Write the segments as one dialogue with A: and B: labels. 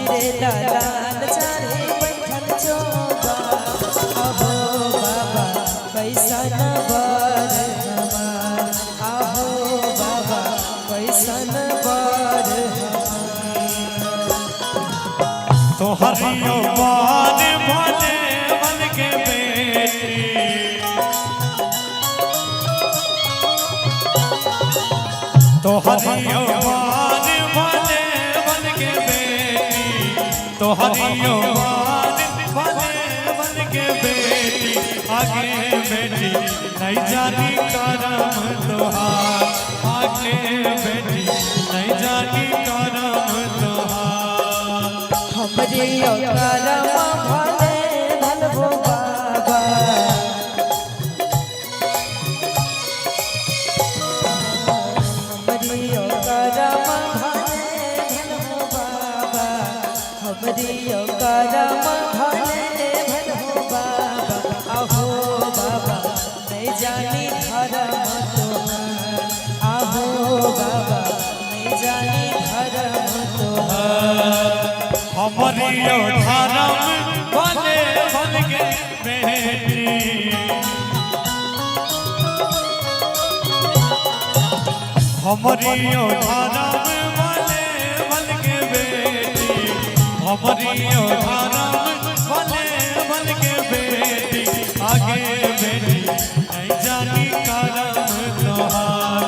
A: रे दलाल चारे बैठल चोबा अहो बाबा कैसन बर हमार अहो बाबा कैसन बर
B: तो हरियो बार भले बन के बेटी तो हरियो बार भले बन के बेटी तो हरियो बार भले बन के बेटी आगे बेटी नहीं जानी करम तोहार आगे बेटी नहीं जानी करम तोहार
A: हमरे करम भले भलबो बाबा हमरे करम भले भलबो बाबा हमरे करम भले भलबो बाबा अहो बाबा नहीं जानी धर्म तोहार अहो बाबा नहीं जानी धर्म तोहार
B: हमारियो धर्म भले बन के बेटी हमारियो धर्म भले बन के बेटी हमारियो धर्म भले बन के बेटी आगे बेटी नहीं जानी करम तोहार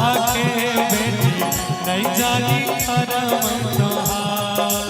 B: आगे बेटी नहीं जानी करम तोहार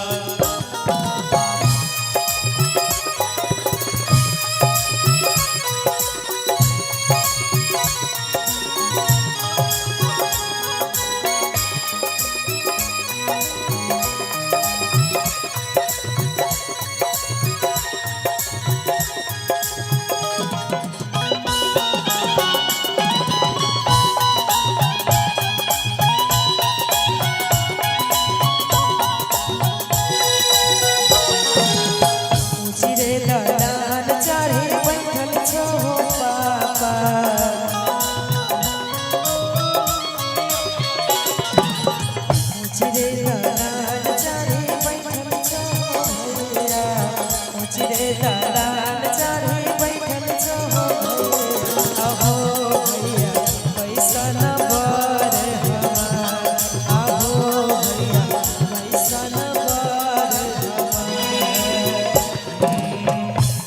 A: रे दलाल चारे बैठल छो पापा रे दलाल चारे बैठल छो भैया रे दलाल चारे बैठल छो अहो भैया कैसन बर हमार अहो भैया कैसन बर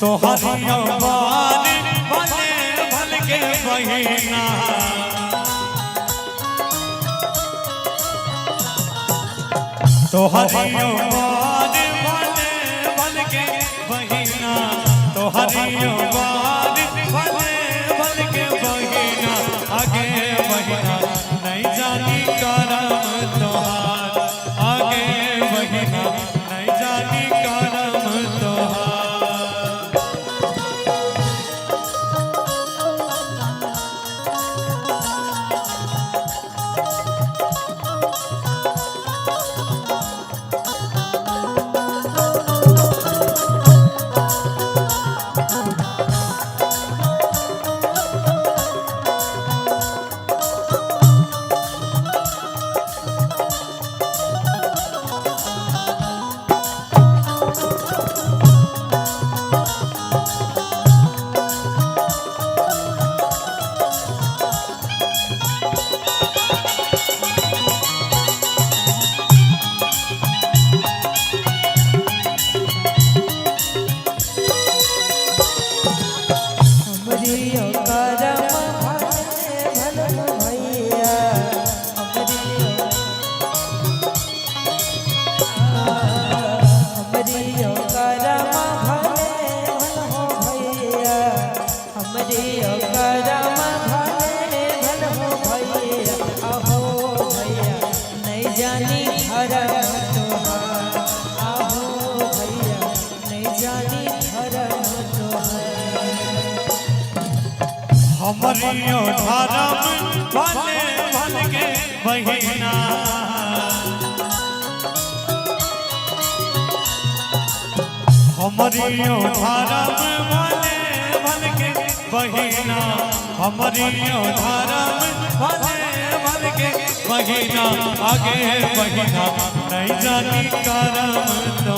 B: तो हरियो बार भले भल के बहिना तो हरियो बार भले भल के बहिना तो हरियो बार भले भल के बहिना आगे बहिना नहीं जानी करम तोहार आगे बहिना नहीं जानी करम तोहार
A: हमरियो करम भले भलबो भैया हमरियो करम भले भलबो भैया हमरियो करम भले भलबो भैया अहो भैया नहीं जानी धर्म तोहार अहो भैया नहीं जानी धर्म तोहार
B: हमारियो धर्म भले भल के बहिना हमारियो धर्म भले भल के बहिना हमारियो धर्म भले भल के बहिना आगे बहिना नहीं जानी करम तो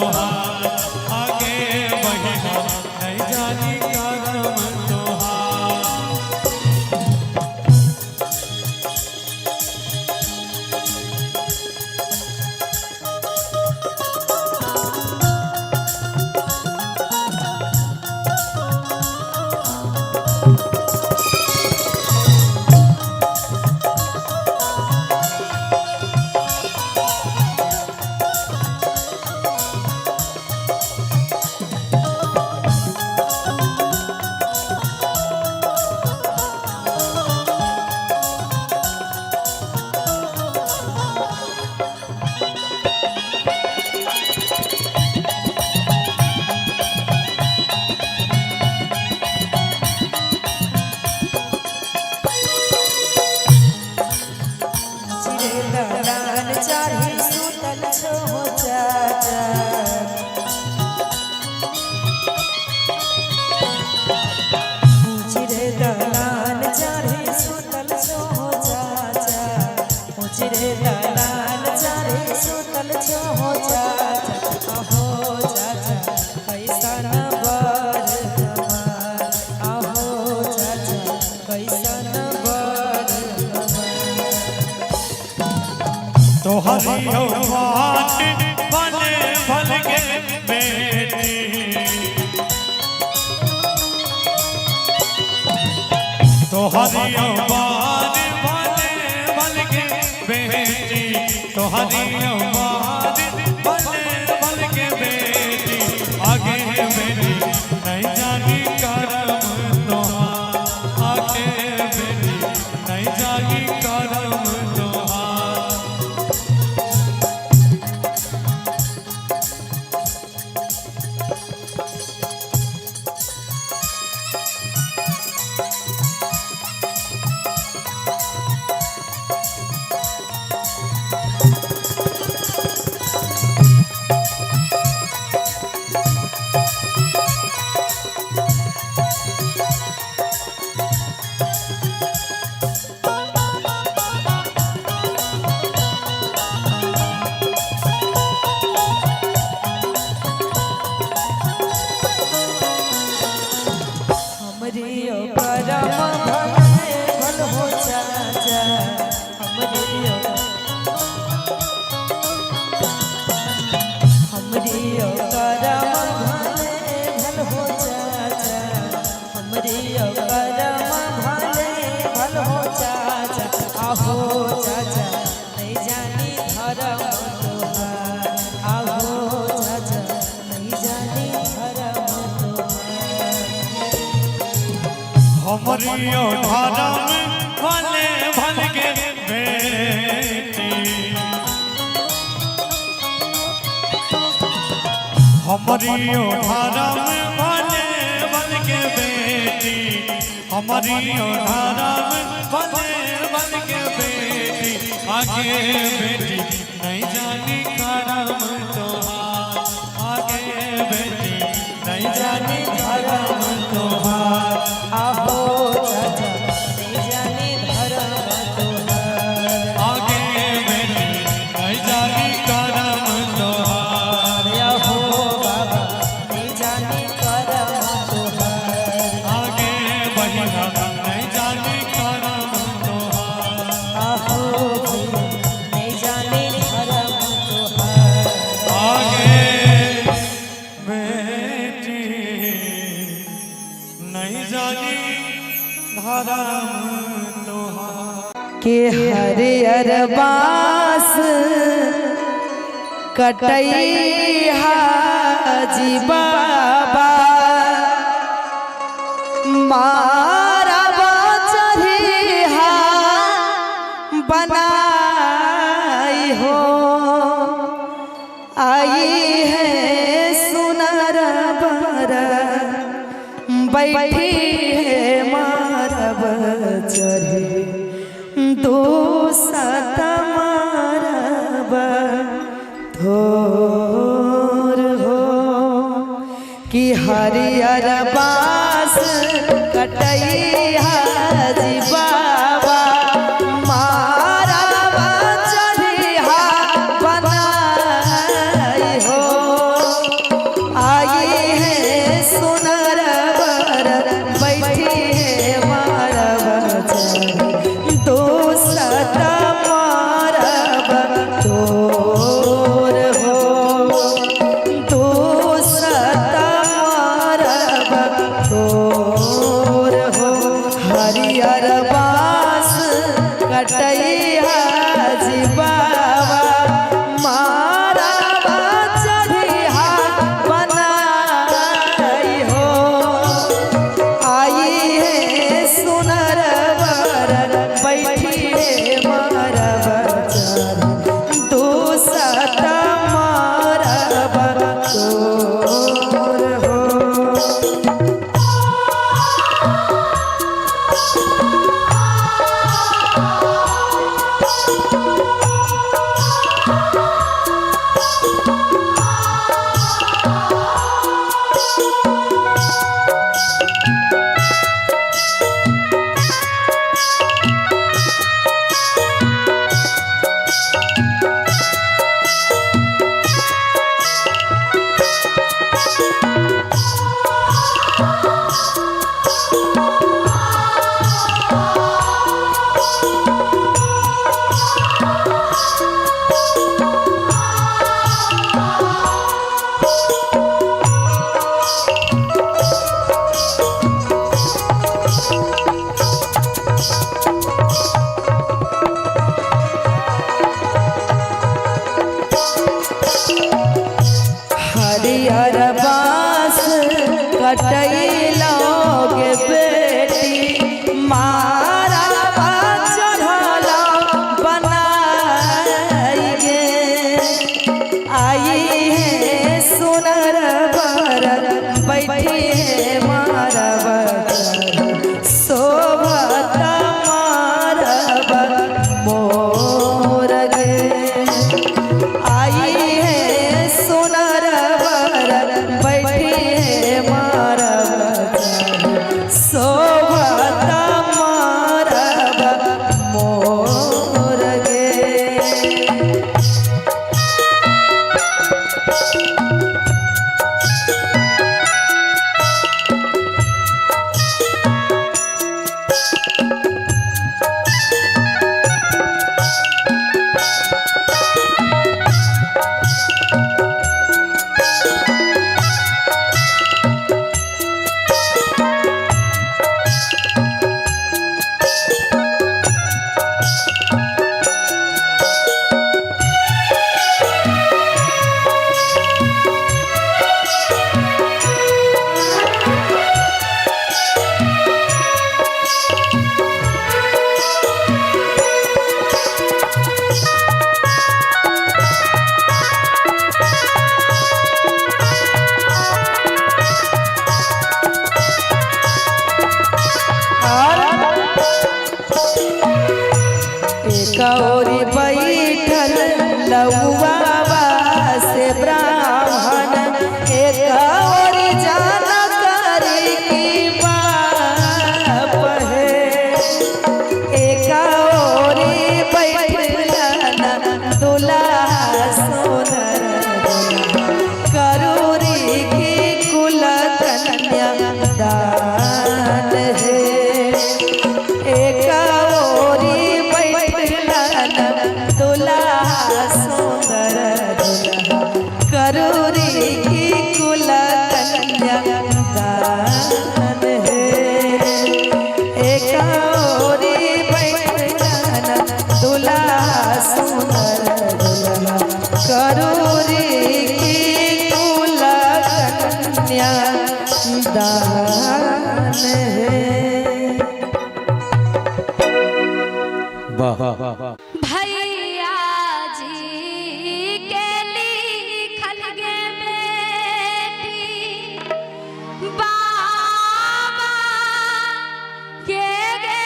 B: तोहरियो बार भले भल के बेटी तोहरियो बार भले भल के बेटी आगे बेटी नहीं जानी करम तोहार आगे बेटी नहीं जानी करम तोहार
A: हमरियो करम भले भल हो चाचा हमरियो करम भले भल हो चाचा हमरियो करम भले भल हो चाचा आहो चाचा नहीं जानी धर्म तोहार आहो चाचा नहीं जानी धर्म तोहार
B: हमरियो धर्म भले भल के बेटी हमरियो धर्म भले भल के बेटी हमरियो धर्म भले भल के बेटी आगे बेटी नहीं जानी करम तोहार आगे बेटी नहीं जानी करम तोहार
A: आहो चाचा नहीं जानी धर्म तोहार
B: आगे बेटी नहीं जानी करम तोहार
A: आहो बाबा नहीं जानी करम तोहार
B: आगे बहिना नहीं जानी करम तोहार
A: आहो भैया नहीं जानी धर्म तोहार
B: आगे बेटी नहीं जानी धर्म तोहार
A: के हरियर बास कटैया जी बाबा मारा चढ़िया बनाई हो आई है सुनर बर बैठी है मारब चढ़े दो सत मारब थोर हो कि हरियर बास कटैया जी बाबा मारब चढ़िया बनाई हो आई है सुनर बर बैठी है मारब चढ़ी दो सत मारब तोर हो दो सत मारब तोर हो हरियर बांस कटैलोगे बेटी मारा चढ़ला बनाएगे आई है सुनर बर बैठी है मारब शोभत मारब मोर गे आई है सुनर बर बैठी है मारब शोभत मारब मोर गे कौरी बैठल लौवा से ब्राह्मण एक और जानकारी की बाप है एक और बैठल दुल्हा सोनर करूरी की कुल कन्या दान है एक ओरी दुल्हा सुंदर दुल्हा करूरी की कुल कन्या दान है एक ओरी बैठन दुल्हा सुंदर दुल्हा करूरी की कुल कन्या दान है।
C: भैया जी के लिखल गे बेटी बाबा के गे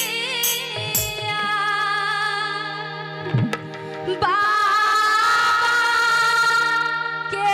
C: संपत्तिया बाबा के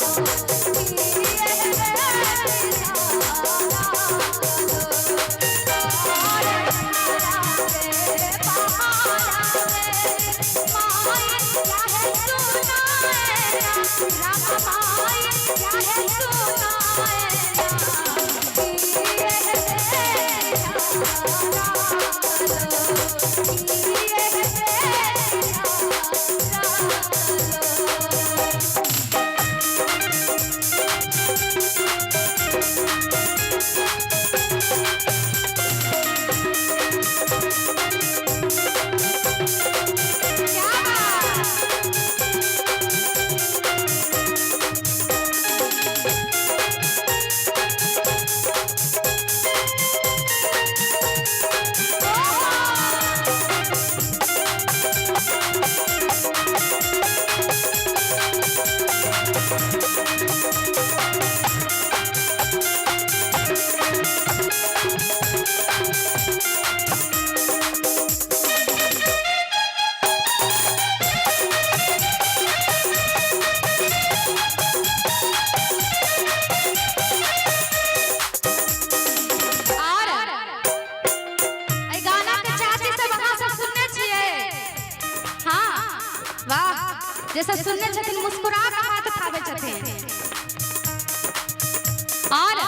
D: Thank you.
C: रामाय चाहे सुनाए जैसा सुनने छथिन मुस्कुरा के हाथ उठावे छथिन। और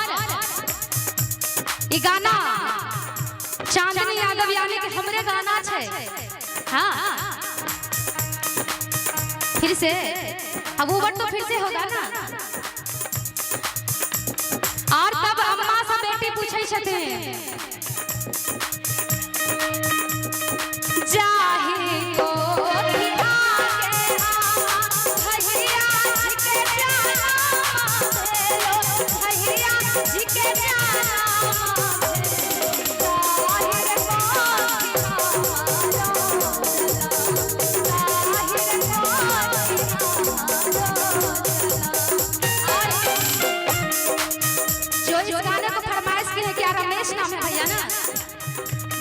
C: ई गाना चांदनी यादव यानी कि हमरे गाना छे। हाँ फिर से अब वो तो फिर से होगा ना। और तब अम्मा से बेटी पूछे छथिन जाही को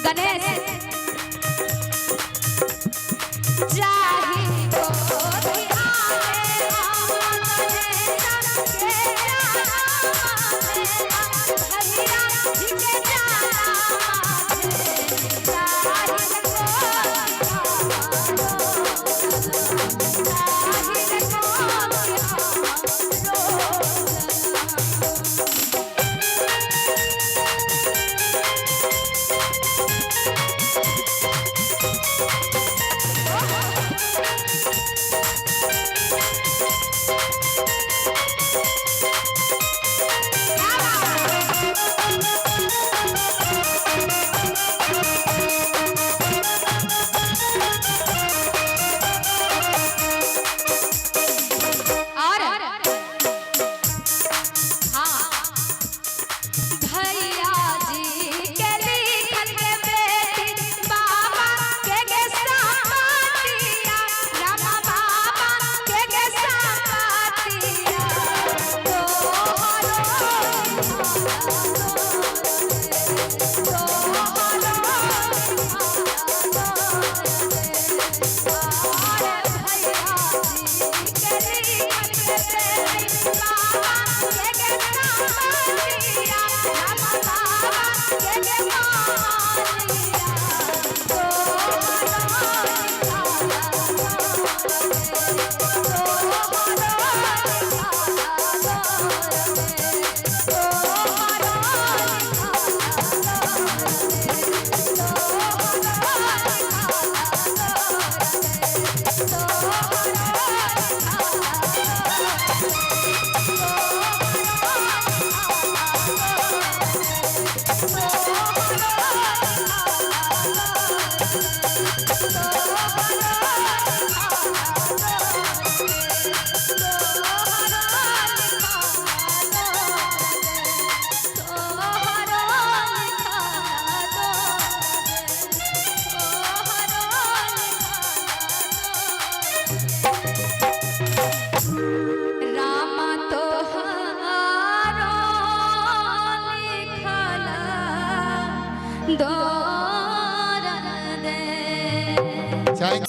C: गणेश जाही को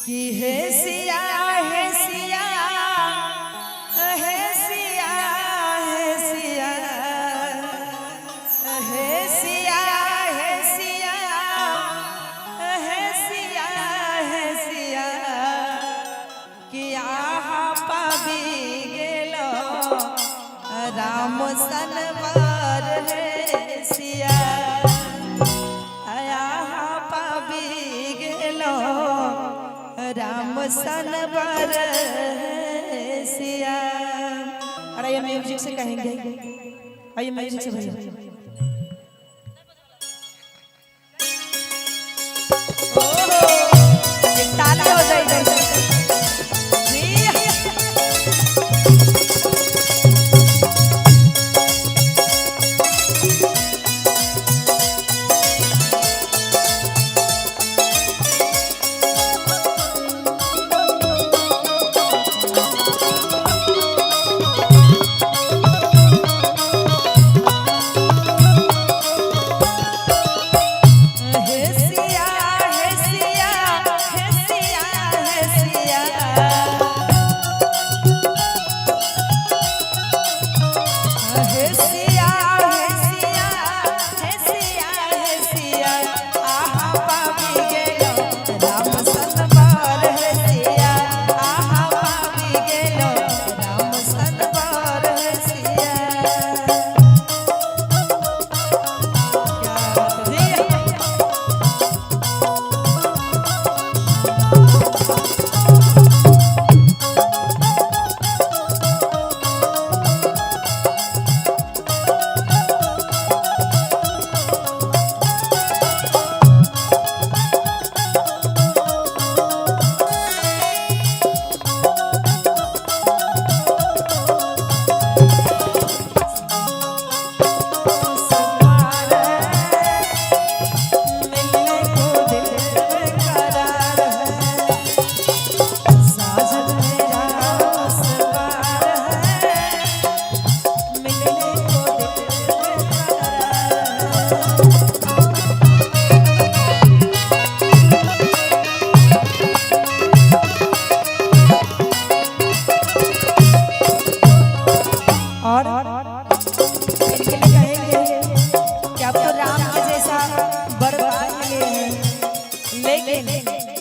A: कि हे सिया हे सिया हे सिया हे सिया हे सिया हे सिया हे सिया हे सिया कि यहाँ पाबी गे राम सनवार है सिया आया पाबी गेलो राम सनवार है सिया। अरे ये म्यूजिक से कहेंगे, आइए म्यूजिक से भैया। एक ताली हो जाए जी।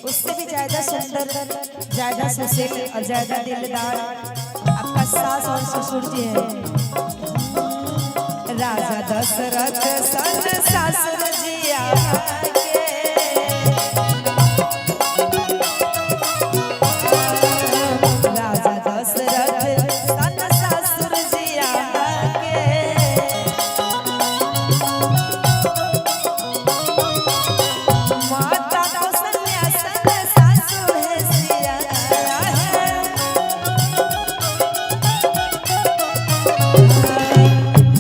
A: उससे भी ज्यादा सुंदर, ज्यादा सुशील और ज्यादा दिलदार आपका सास और ससुर जी है। राजा दशरथ सन ससुर जिया राजा दशरथ सन ससुर जिया माता कौशल्या सन सासु है सिया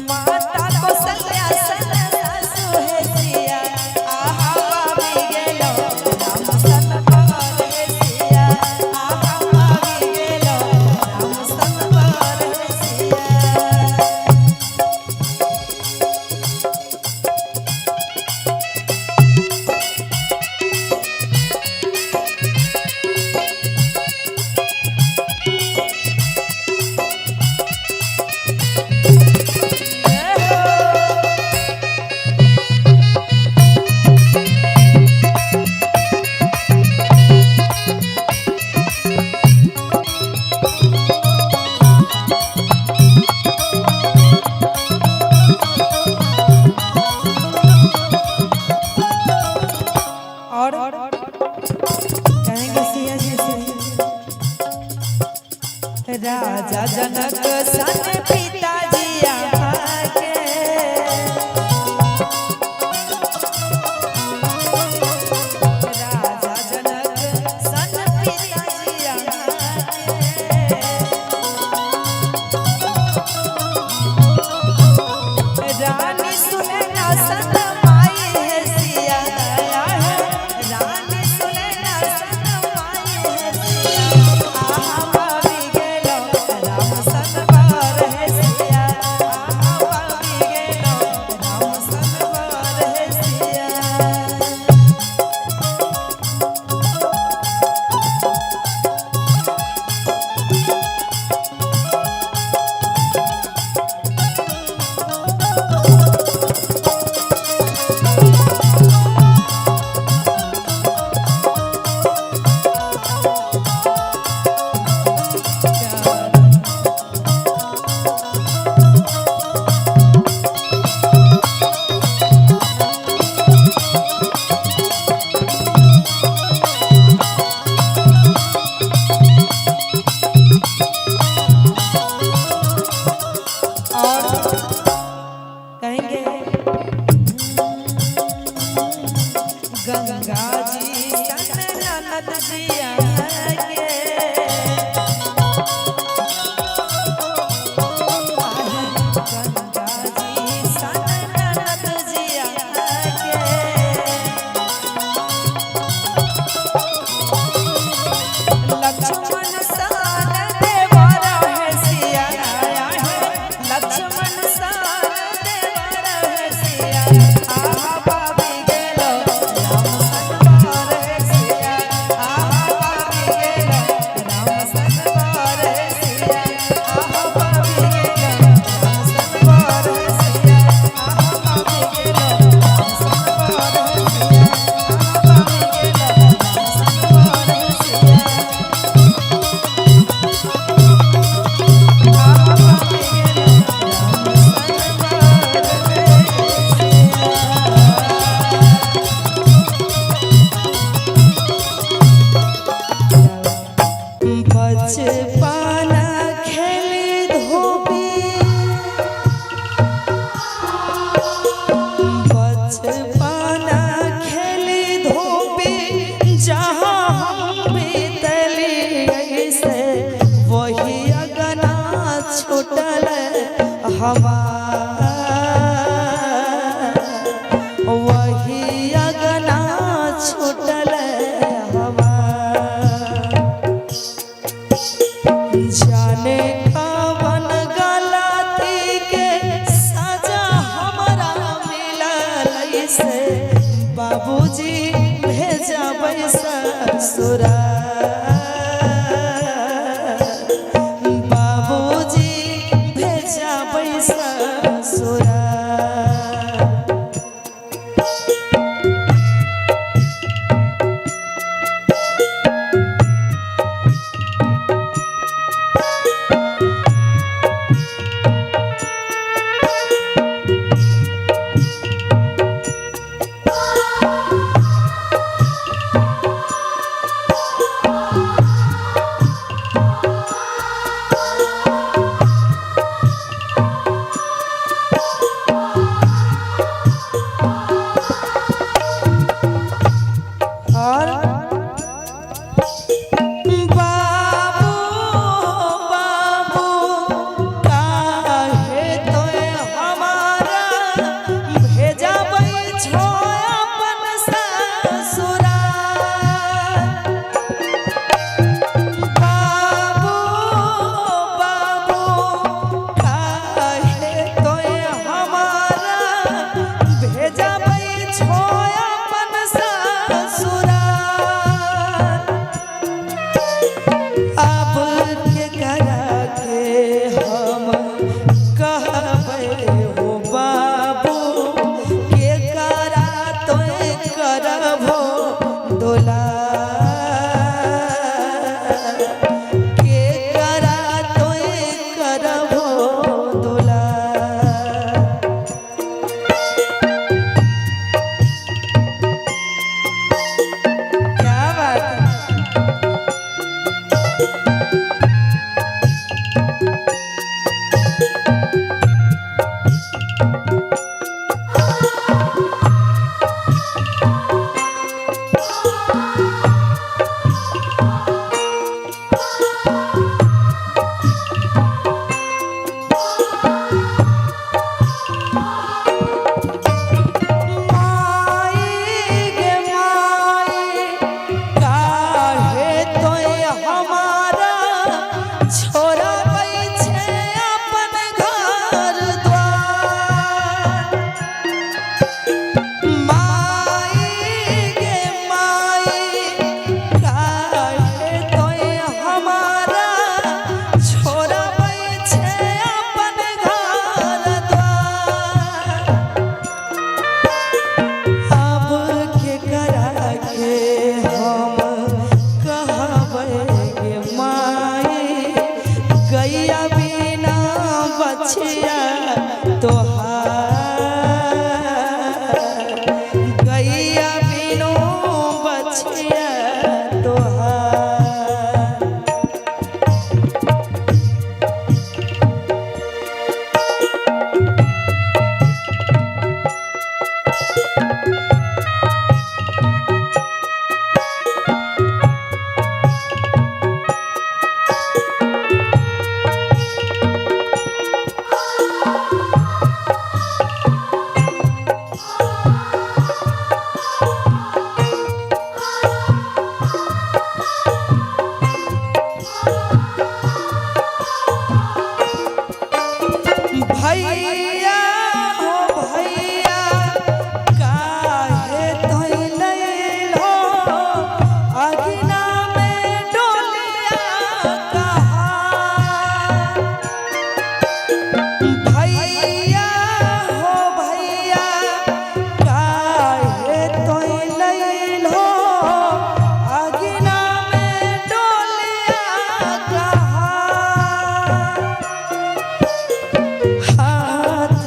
A: माता कौशल्या सन सासु है सिया आहा बाबी गेलो राम सनवार है सिया आहा बाबी गेलो राम सनवार है सिया। और कहेंगे सिया जी से राजा जनक सन पिताजी आके राजा जनक सन पिताजी आके रानी सुनैना सन माई है सिया रानी सुनैना सन माई है सिया आहा बाबी गेलो राम सनवार है सिया आहा धोबी बचपना खेली धोबी जहाँ हम बीतली ऐसे वही अगना छूटल हमार वही अगना छूटल हमार जाने कवन गलती के सजा हमरा मिलल से बाबूजी भेजबै ससुराल बाबूजी भेजबै ससुराल और बाबू बाबू काहे तोय हमारा भेजबै छो अपन ससुराल बाबू बाबू काहे तोय हमारा भेजबै छो अपन ससुराल अब के करा के हम कहबै हो बाबू के करा तोय करबो दुलार के करा तोय करबो दुलार क्या बात है माई गे माई काहे तोय हमारा छोड़बै छे अपन घर द्वार माई गे माई काहे तोय हमारा छोड़बै छे अपन घर द्वार अब के करा के हम कहबै गे माई गैया बिना बछिया तोहार गैया बिनो बछिया तोहार भैया हो भैया काहे तोय लैलो अगिना में डोलिया कहार भैया हो भैया काहे तोय लैलो अगिना में डोलिया कहार हाथ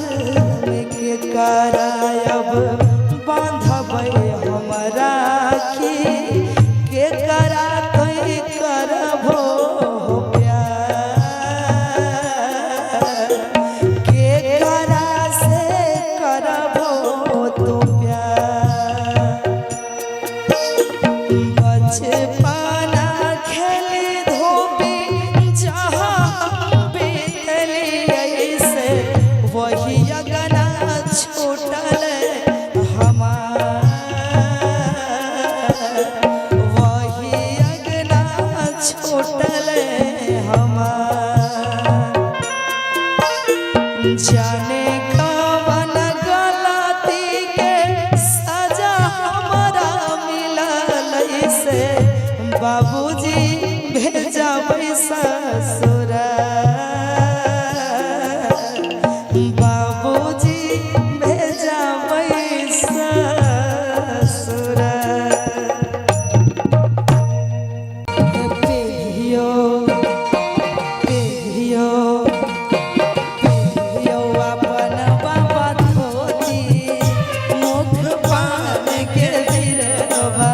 A: जाने कवन गलती के सजा हमारा मिलल से बाबूजी भेजबै ससुर बाबूजी भेजबै ससुर पेहियो पेहियो पेहियो अपन बाबा धोती मुख पान के बिरवा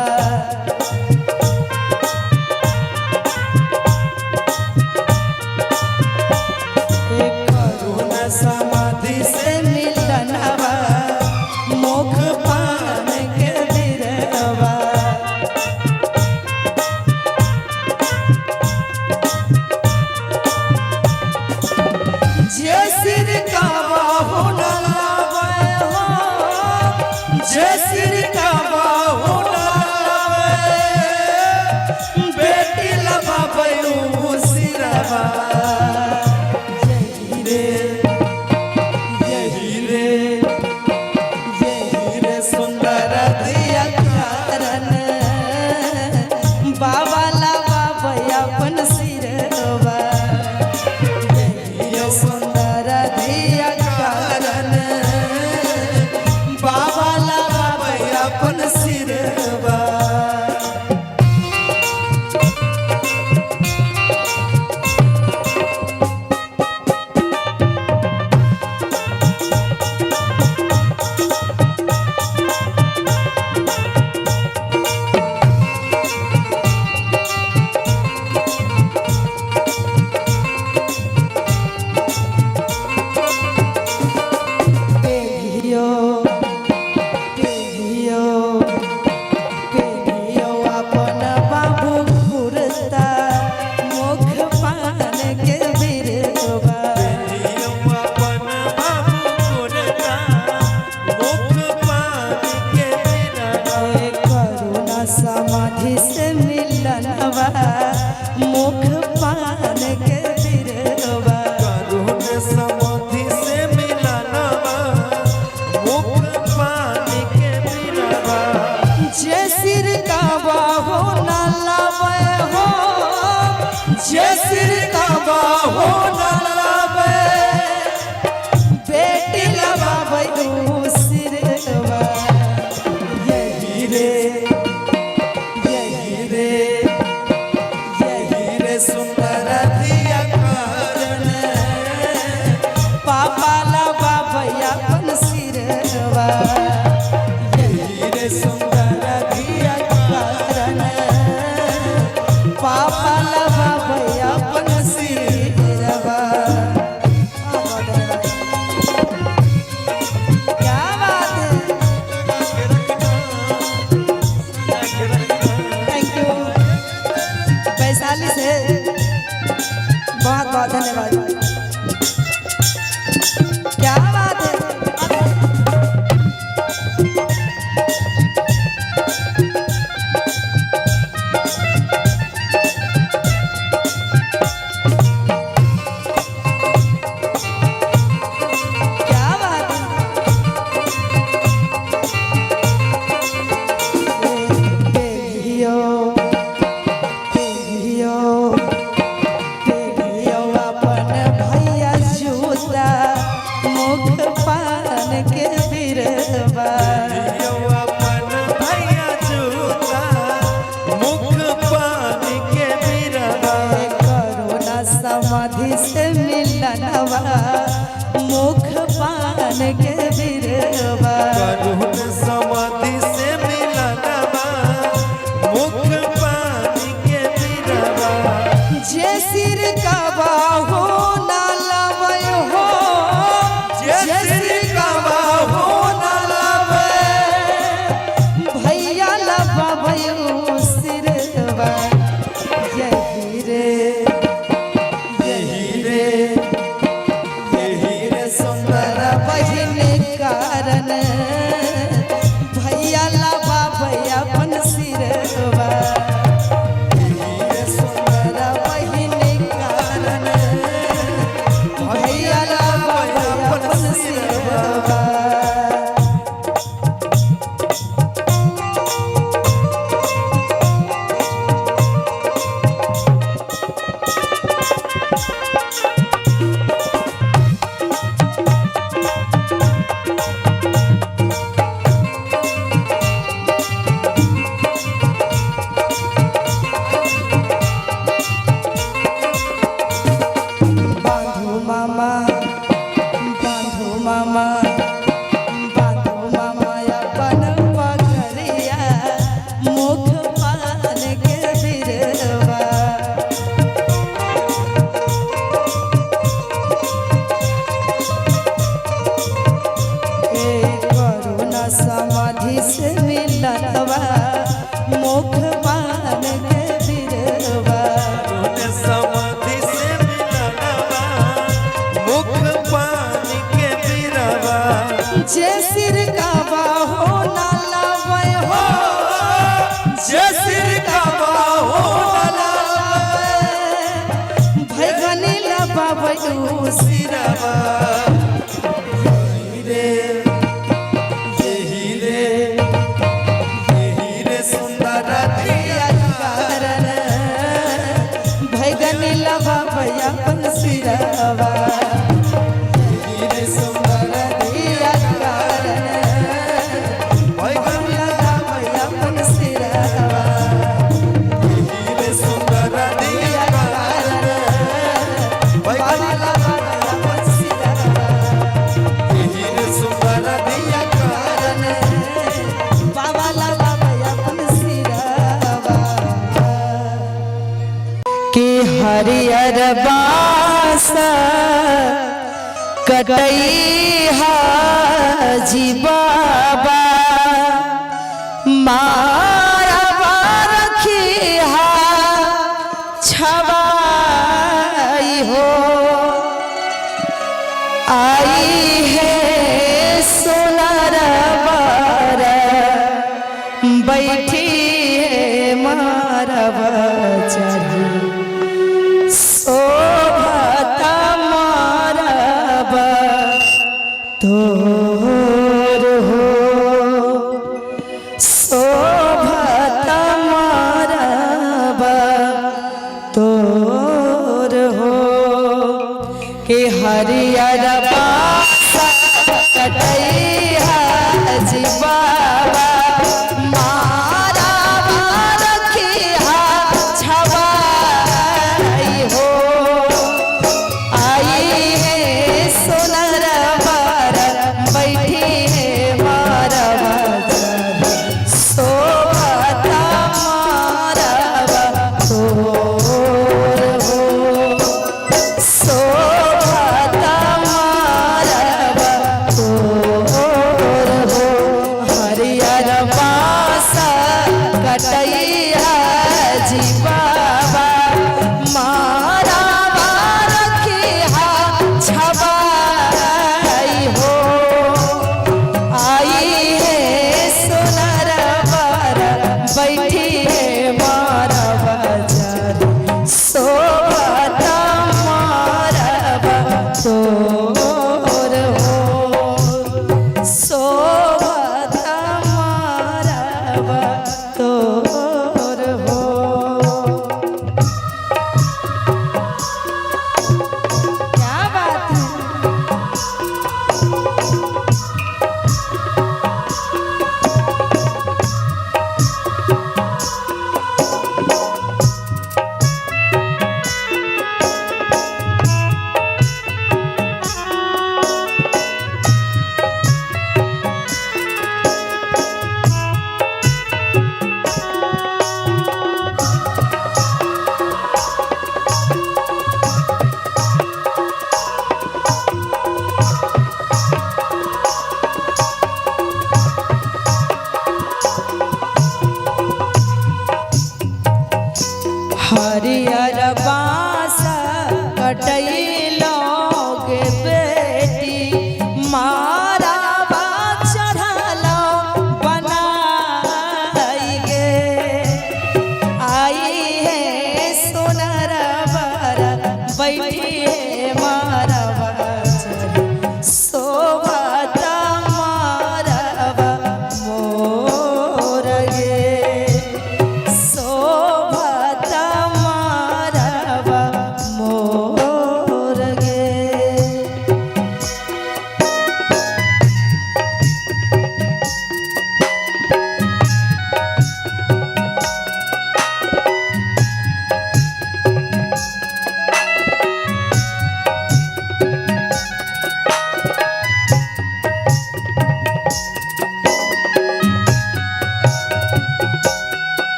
A: करुणा समाधि से मिलनवा मुख पान के बिरवा जे सिर का बाहु न लावे हो जे सिर का बाहु न लावे बेटी लबाबै उ सिरवा यही रे सुंदर धिया कारण बाबा लबाबै अपन सिरवा सुंदर धिया कारण बाबा लबाबै अपन सिरवा पेहियो पेहियो पेहियो अपन बाबू घुरता मुख पान के बिरवा
B: अपन बाबू कोरता मुख पान के बिरवा
A: करुणा समाधि से मिलनवा मुख पान के बिरवा
B: करुण समाधि से मिलनवा मुख पान के बिरवा
A: जे सिर का बाहु न लावे हो जे सिर का बाहु न लावे बेटी लबाबै उ सिरवा यही रे सुंदर धिया कारण पापा लबाबै अपन सिरवा यही रे सुंदर धिया कारण पापा लबाबै अपन सिरवा क्या बात है थैंक यू वैशाली से बहुत बहुत धन्यवाद क्या बात है क्या बात है पेहियो पेहियो पेहियो अपन भैया जूता मुख पान के बिरवा
B: अपन भैया जूता मुख पान के बिरवा
A: करुणा समाधि से मिलनवा मुख पान के बिरवा
B: करुण समाधि से मिलनवा मुख पान के बिरवा
A: जे सिर का बाहु न लावे हो जे सिर का बाहु न लावे भैया लबाबै उ सिरवा यही रे सुंदर बहिन मामा बांधो मामा अपन पगरिया मुख पान के बिरवा करुणा समाधि से मिलनवा मुख पान के बिरवा
B: समाधि से मिलनवा मुख पानी के बिरवा
A: जे सिर का बाहो ना लावे हो
B: जे सिर का बाहो ना
A: लावे भगनी लबावे
B: सिरवा
A: भगनी लबावे अपन सिरवा सुंदर दिया कारण भगनी लबावे अपन सिरवा
B: सुंदर दिया
A: कारण भगनी लबावे अपन सिरवा
B: सुंदर दिया
A: कारण बाबा लबावे अपन सिरवा के हरियर बास कटैहा जी बाबा मारा रखिहा छवाई हो आई है सोनार बार बैठी है मारव चढ़ी शोभता मारब तोर हो शोभता मारब तोर हो के हरियर बास कटैहा जी बाबा मारा रखिहा छवाई हो आई है सोनर बार बैठी है मारवा शोभता मारवा तोर हो शोभता मारवा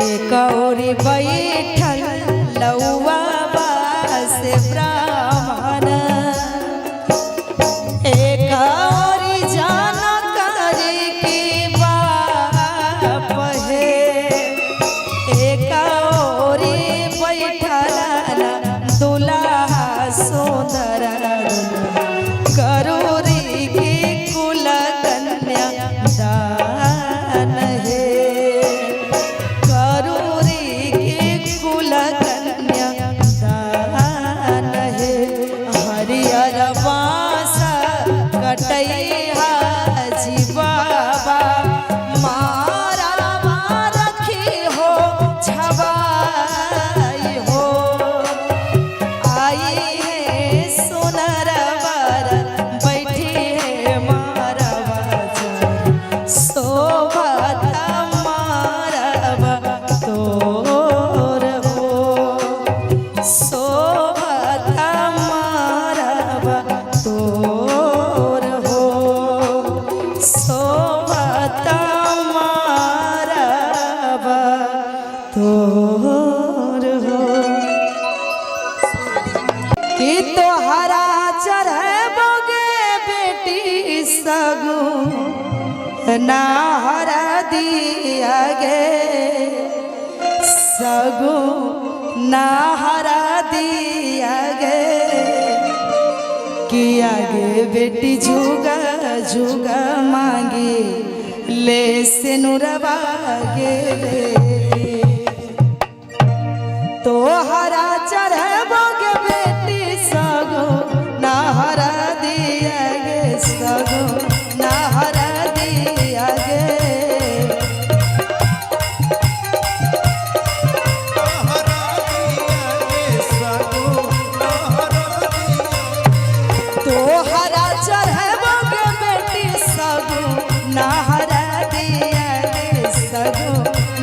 A: एक ओरी बैठल लौवा बास ब्राह्मण, एक ओरी जानकारी की बाप है, एक ओरी बैठल दुल्हा सुंदर करोरी की कुल कन्या दान है, करोरी की कुल कन्या दान है। हरियर बाँस कटैया जी बाबा मारा रखी हो छवाई हो, आई है सोनर वर बैठी है मारवा शोभता मारवा तोर हो, शोभता मारवा तोर हो, शोभता मारवा तोर हो। कि तोहरा चढ़बोगे बेटी सगु ना हरा दिया गे, सगु ना हरा दिया गे, किया गे बेटी झुगा झुगा मांगी ले से नुरवा गे, तोहरा चढ़बोगे बेटी सगो नाहरा दिया गे, सगो नाहरा दिया गे, तोहरा चढ़बोगे बेटी सगो नाहरा दिया गे, सगो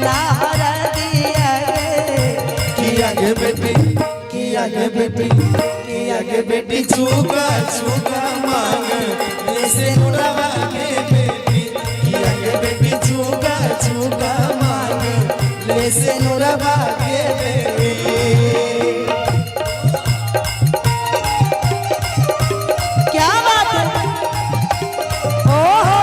A: नाहरा दिया गे,
B: किया गे बेटी किया गे बेटी किया गे बेटी झुका झुका मांग ऐसे नुरवा के बेटी, किया गे बेटी झुका झुका मांग ऐसे नुरवा के बेटी।
A: क्या बात है, ओहो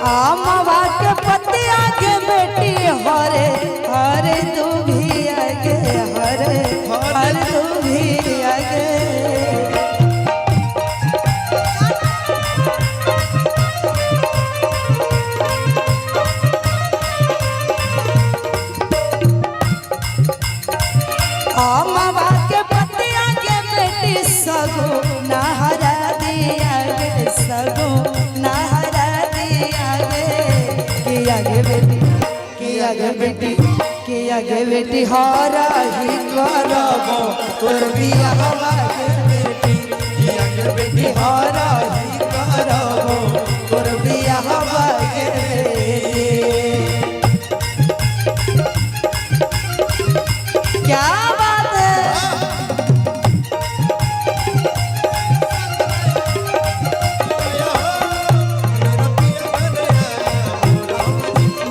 A: आमवा के पतिया के बेटी हरे हरे तू भी आगे, हरे हरे तू भी आगे, आमवा के पतिया के बेटी सगो नहरा दिया गे, सगो नहरा दिया गे, किया गे बेटी किया गे बेटी किया गे बेटी हरा ही करबो तोर बियाहवा गे बेटी,
B: किया गे बेटी
A: हरा ही करबो तोर बियाहवा गे बेटी। क्या बात है,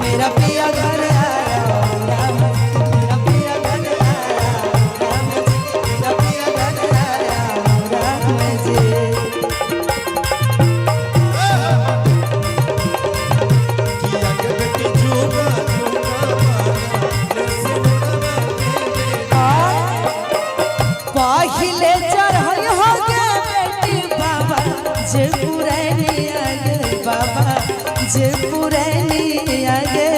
A: मेरा पिया घर आया राम, मेरा पिया घर आया राम, मेरा पिया घर आया राम जी।
B: किया गे बेटी झुका झुका मांग ऐसे नुरवा के बेटी।
A: पहिले चढ़ल हो गे बेटी बाबा जे पुरैनी आगे, बाबा जे पुरैनी आगे,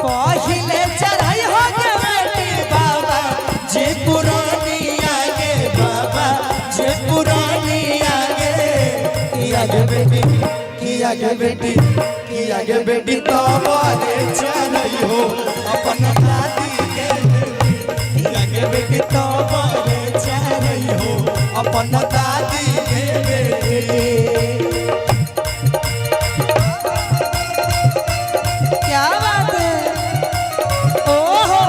A: पहिले चढ़ल हो गे बेटी बाबा
B: जे पुरानी आगे बाबा जे पुरानी आगे, किया गे बेटी किया आगे बेटी की आगे बेटी तो बारे चलई हो अपन दादी के बेटी की आगे बेटी तो बारे चलई हो अपन दादी के बेटी।
A: क्या बात है ओहो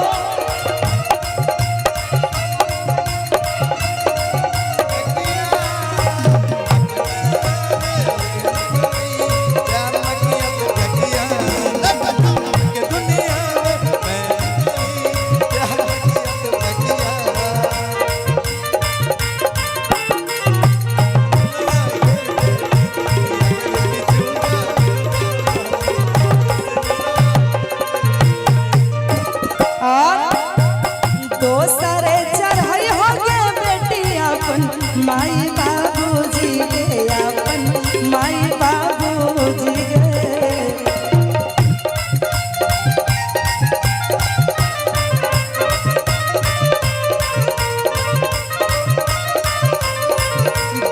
A: दोसरे चढ़ई हो गे बेटी अपन माई बाबूजी के अपन माई बाबूजी के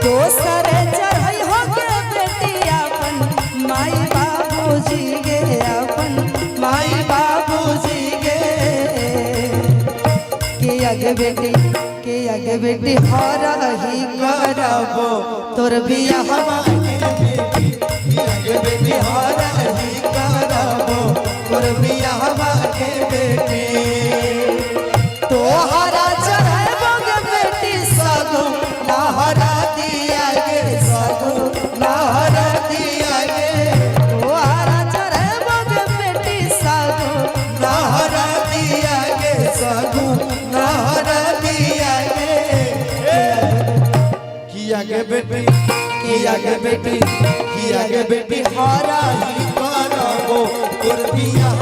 A: दोसरे चढ़ई हो गे बेटी अपन माई बाबूजी के अपन माई बाबूजी के आगे बेटी हर ही करबो तोर बियाह
B: बेटी आगे बेटी हर ही करबो तोर बियाह के बेटी
A: तोहरा चढ़बो गे बेटी सगो
B: नहरा दिया गे सगो नहरा दिया गे
A: तोहरा चढ़बो गे बेटी सगो
B: नहरा दिया गे सगो नहरा दिया गे किया गे बेटी किया गे बेटी किया गे बेटी हरा ही करबो तोर बियाह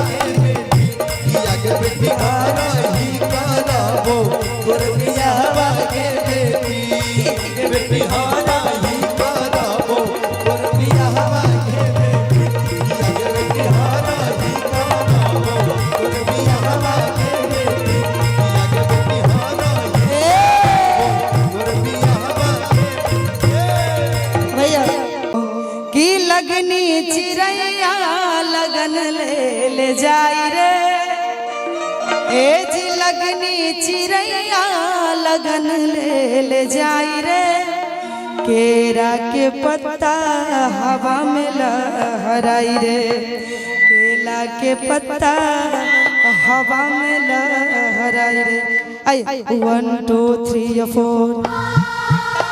B: के बेटी किया गे बेटी हरा ही करबो तोर बियाह के बेटी के बेटी हरा ही करबो तोर बियाह के बेटी किया गे बेटी हरा ही करबो तोर बियाह के बेटी किया गे बेटी हरा ही तोर बियाह
A: भैया की लगनी चिड़ैया लगन ले जाई रे ए जी लगनी चिड़ैया लगन ले जाई रे केरा के पत्ता हवा में लहराई रे केला के पत्ता हवा में लहराई रे आई 1 2 3 4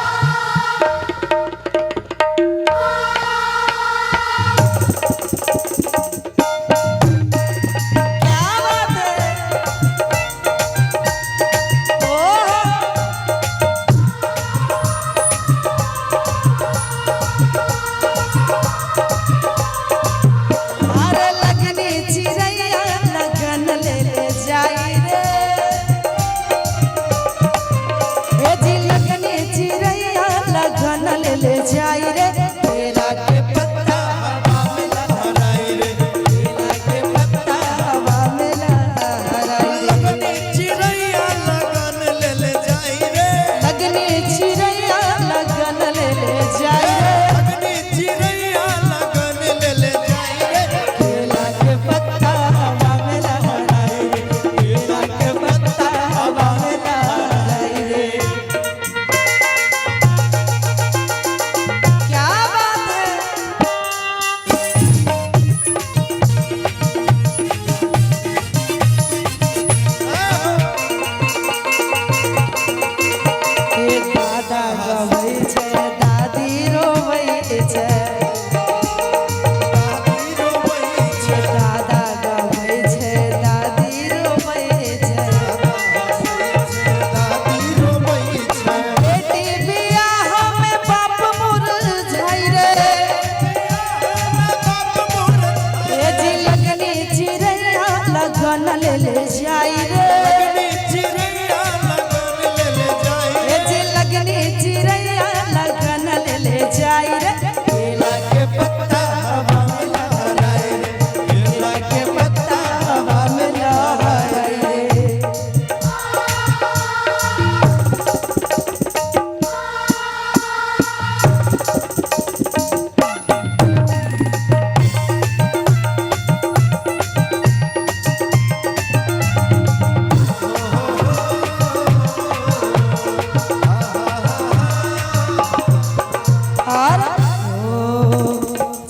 A: लगनी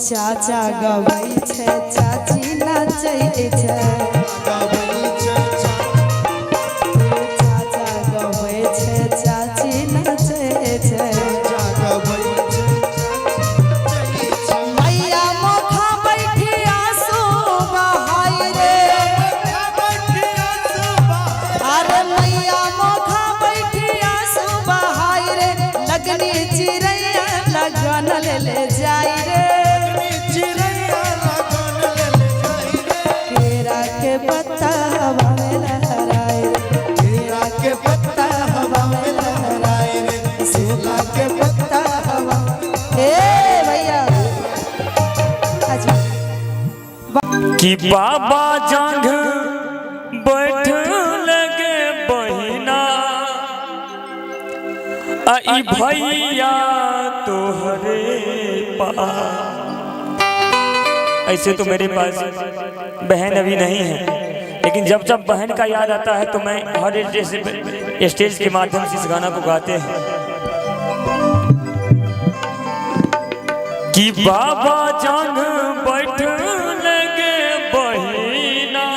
A: चाचा गबै छै चाची नाचै छै चाचा गबै छै चाची नाचै छै मैया मोखा बैठी आंसू बहाय रे अरे मैया मोखा बैठी आंसू बहाय रे लगनी चिड़ैया लगन ले जाई रे केरा के पत्ता हवा में लहराए रे केरा के पत्ता हवा में लहराए रे केला के पत्ता हवा ए भैया
D: कि बाबा जांघ बैठ लगे बहिना आई भैया तोहरे पास। ऐसे तो मेरे पास बहन अभी नहीं है, लेकिन जब जब बहन का याद आता है तो मैं हर जैसे स्टेज के माध्यम से इस गाना को गाते हैं कि बाबा जांघ बैठ लगे बहिना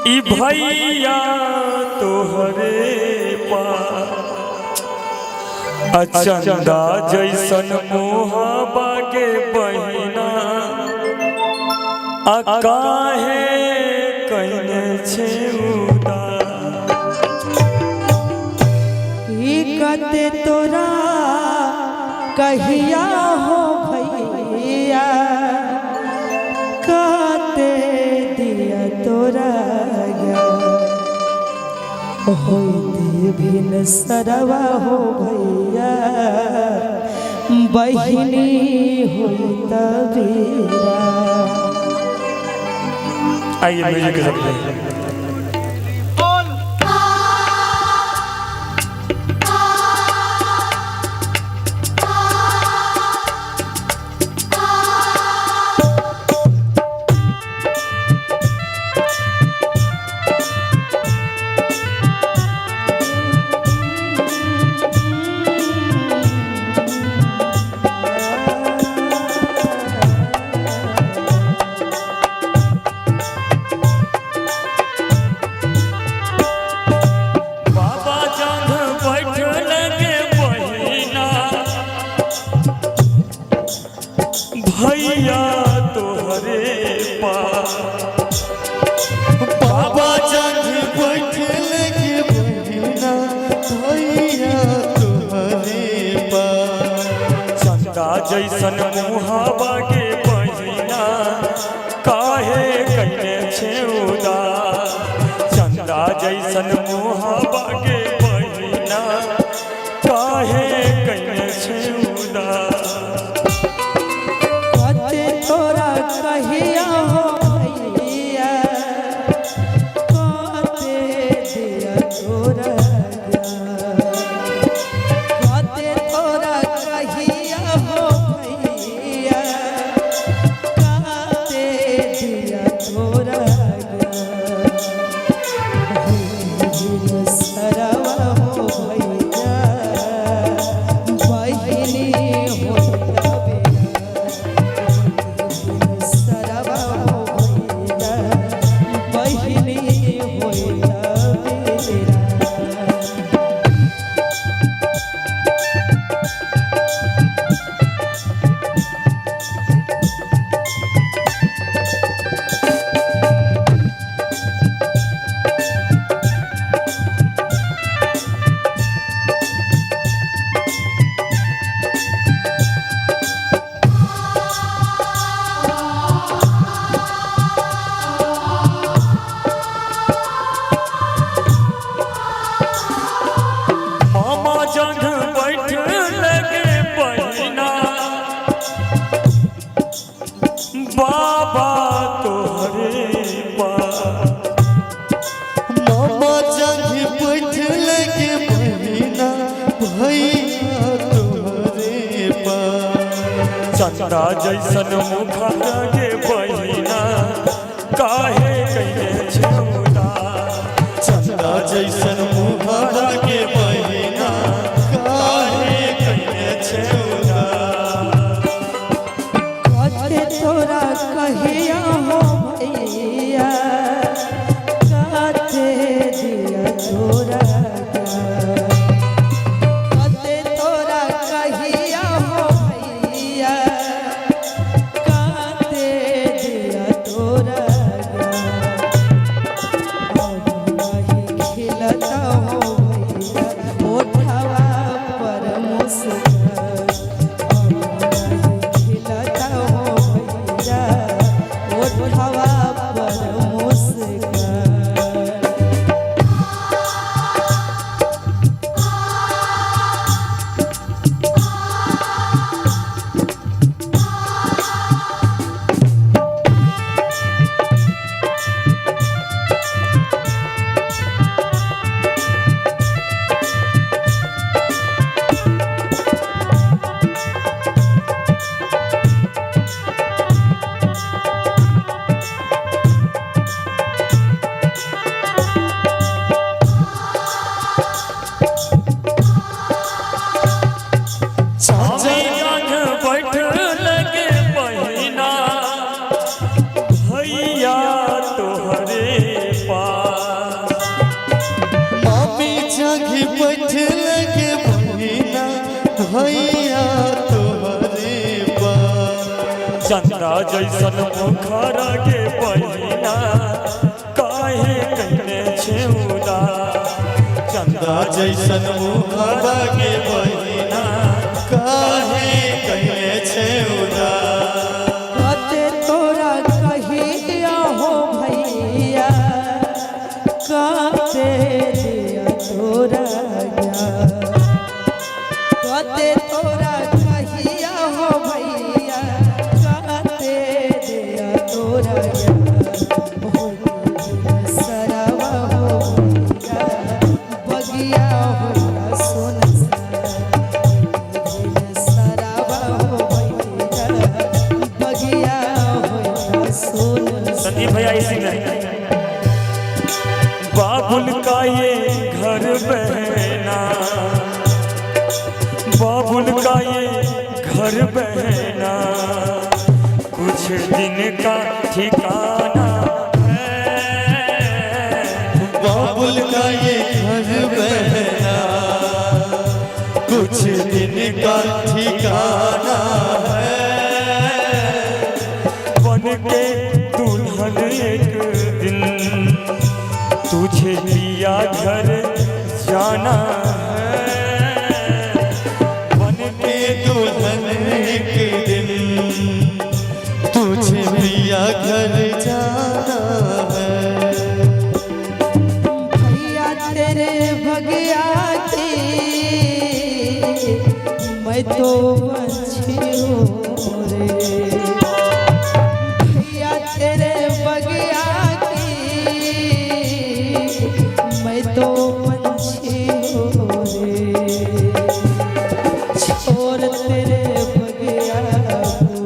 D: ई भैया तोहरे पास। चंदा जैसन मोहबा के बहिना काहे कहने छे
A: कते तोरा कहिया हो भैया कते दिया तोरा होते भिन सरवा हो भैया बहिनी होई तबीरा।
D: आइए म्यूजिक के साथ भैया तोहरे पास। बाबा जांघ बैठ लगे बहिना भैया तोहरे पास। चंदा जैसन मुहावा के बहिना काहे कहने छे उदास। चंदा जैसन मुहावा के बहिना काहे कहने छे उदास।
A: तोरा कहिया हो भैया कते दिया तोरा कते तोरा कहिया हो भैया कते दिया तोरा सरवा हो भैया बहिनी हो बाबा तोहरे पास। मामा जांघ बैठ लगे बहिना भैया तोहरे पास। चंदा जैसन मुखा लगे बहिना काहे कहने छे उदास। चंदा जैसन मुखा लगे बहिना काहे कहने छे उदास। हो भैया ओठवा पर मुस्कान खिलता हो भैया ओठवा पर मुस्कान।
D: स्वामी जान बैठ लगे बहिना भैया तोहरे पास।
B: मामी जागी बैठ लगे बहिना भैया तोहरे पास।
D: चंदा जैसन मुखरा के बहिना काहे कहने छे उदास। चंदा
B: जैसन मुखरा के बहिना काहे कहने छे उदास।
A: कते तोरा कहिया हो भैया कते दिया तोरा ज्ञान। कते तोरा कहिया हो भैया कते दिया तोरा ज्ञान। हो सरवा हो भैया बगिया हो सोन सरवा हो भैया बगिया हो सोन।
D: संदीप भैया इसी में बाबुल का ये घर बहना, बाबुल का ये घर बहना कुछ दिन का ठिकाना है।
B: बाबुल का ये घर बहना कुछ दिन का ठिकाना है।
D: बन के दुल्हन एक दिन तुझे लिया घर जाना है। बन के
B: दुल्हन एक दिन तुझे प्रिया घर जाना है।
A: भैया तेरे भगिया की मैं तो बंछी हूँ रे। भैया तेरे भगिया की मैं तो पंछी हूँ रे। छोड़ तेरे भगिया को,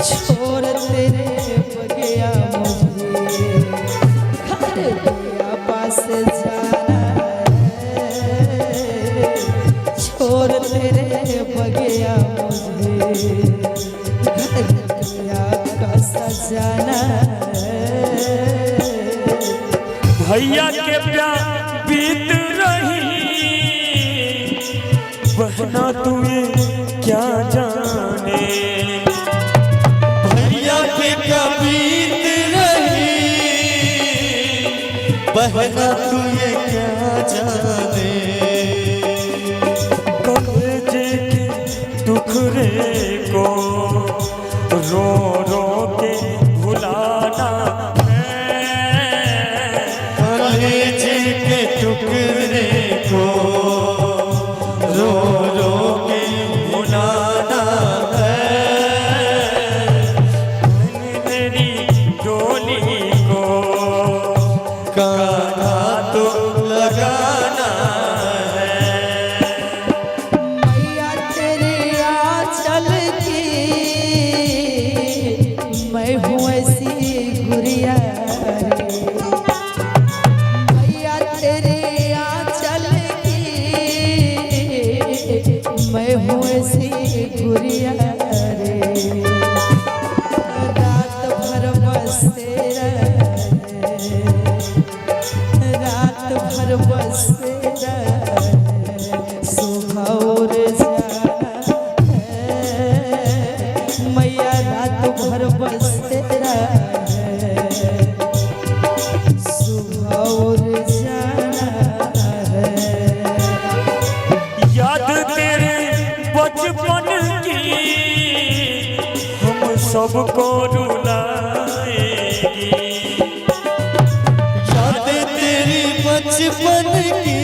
A: छोड़ तेरे भगिया मुझे घर दिया पास जाना है। छोड़ तेरे भगिया मुझे घर दिया पास जाना है।
D: भैया के प्यार बीत रही बहना तुम्हें क्या जाने।
B: भैया के कबीत रही बहना तू ये क्या जाने।
D: कलेजे के टुकड़े को रो रो के भुलाना है।
B: कलेजे के टुकड़े को रो रो के भुलाना है।
D: मेरी डोली को
B: कान्हा तो लगाना है।
A: मैया तेरे आंचल की मैं हूँ ऐसी गुड़िया रे। मैया तेरे आंचल की मैं हूँ ऐसी गुड़िया रे। रात भर बसते रहे, रात भर बसते रहे, सुबह और जाना है। मैया रात भर बसते रहे, सुबह और जाना
D: सबको रुलाएगी।
B: यादें तेरी बचपन की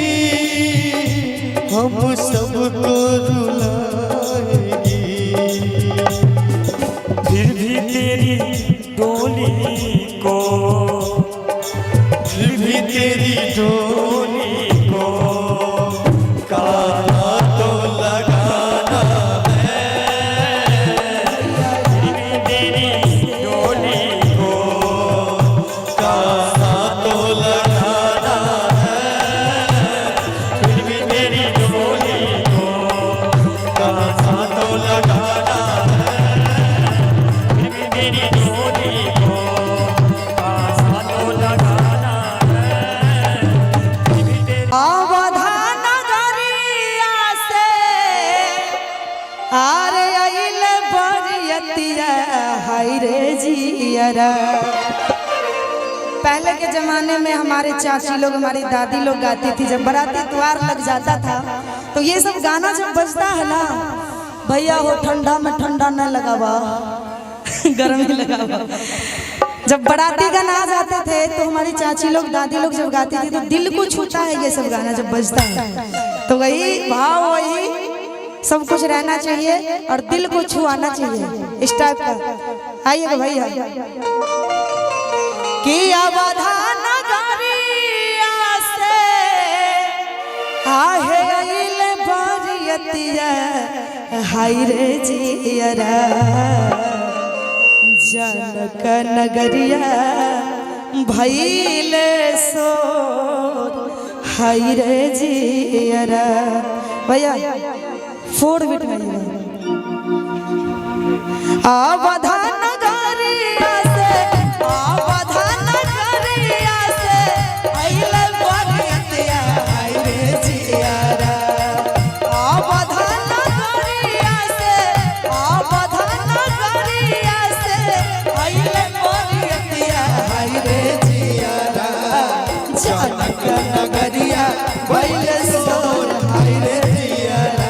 B: हम सबको रुलाएगी।
D: फिर भी तेरी डोली को,
B: फिर भी तेरी डोली को काना तो लगाना है।
D: फिर भी तेरी डोली को
B: काना तो लगाना है।
D: फिर भी तेरी डोली को
B: काना तो लगाना है।
D: फिर भी तेरी डोली को आशा तो लगाना है। फिर भी तेरी
A: अवधान गरिया से आरे आइल बरियतिया हाय रे जियरा। पहले के जमाने में हमारे चाची लोग हमारी दादी लोग गाती थी, जब बाराती त्योहार लग जाता था तो ये सब गाना जब बजता है ना, भैया हो ठंडा में ठंडा न लगावा गर्मी लगावा। जब बाराती गाना आ जाते थे तो हमारी चाची लोग दादी लोग जब गाती थी तो दिल को छूता है ये सब गाना जब बजता है। तो वही भाव वही सब कुछ रहना चाहिए और दिल को छुआना चाहिए इस टाइप का। आइएगा भैया कि अवधान गरिया से आहे आइल बरियतिया हाय रे जियरा। जनक नगरिया भइले सोर हाय रे जियरा। भैया 4 बीट में अवधान गरिया से, अवधान गरिया से आइले बरियतिया हाय रे जियरा। अवधान गरिया से, अवधान गरिया से आइले बरियतिया हाय रे जियरा। जनक नगरिया भइले सोर हाय रे जियरा।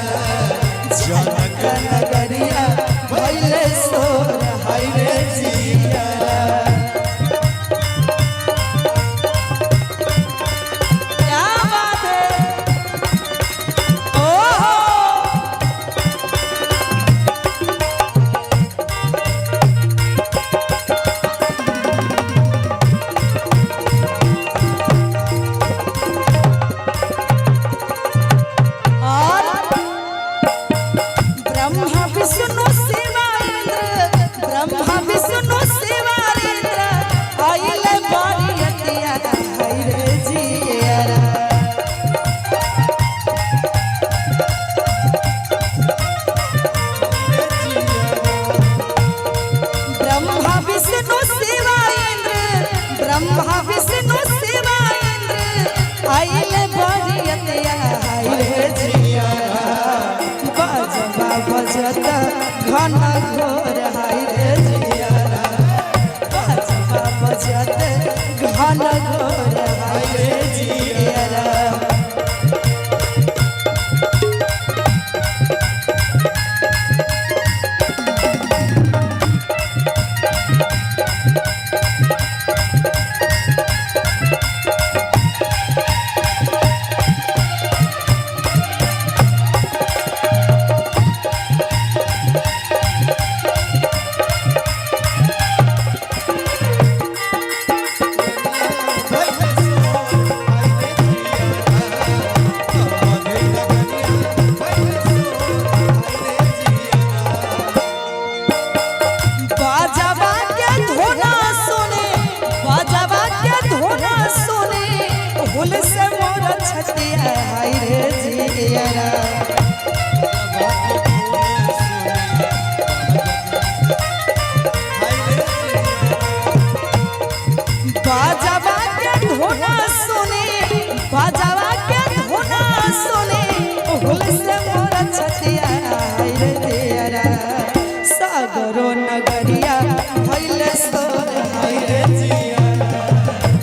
A: जनक नगरिया भइले सोर हाय रे जियरा। क्या बात है, ओहो और ब्रह्मा विष्णु शिवा इंद्र, ब्रह्मा विष्णु शिवा इंद्र आइले बरियतिया हाय रे जियरा। ब्रह्मा विष्णु शिवा इंद्र, ब्रह्मा विष्णु शिवा इंद्र आइले बरियतिया हाय रे जियरा। बजबा बजत घन घोर हाय रे जियरा। बजबा बजत घन घोर हाय रे जियरा। बाजवा के धुना सुने, बाजवा के धुना सुने हुल से मोर छतिया हाय रे जियरा। बाजवा के धुना सुने, बाजवा के धुना सुने हुल से मोर छतिया हाय रे जियरा। सागरो नगरिया भइले सोर हाय रे जियरा।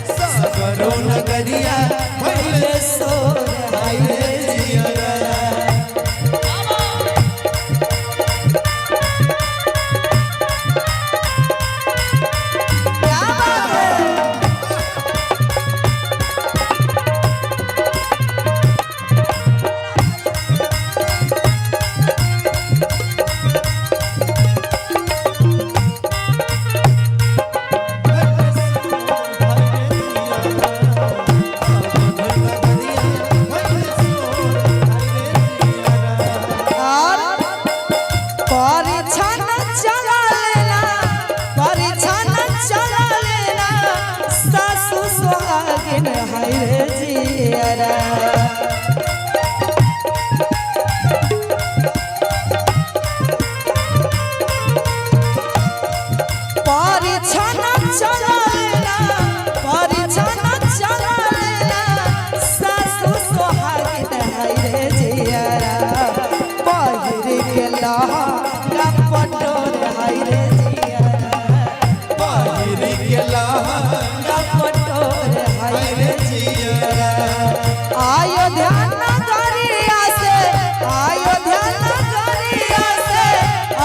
A: सागरो नगरिया भइले सोर हाय रे जियरा। अयोध्या नगरिया से अयोध्या नगरिया से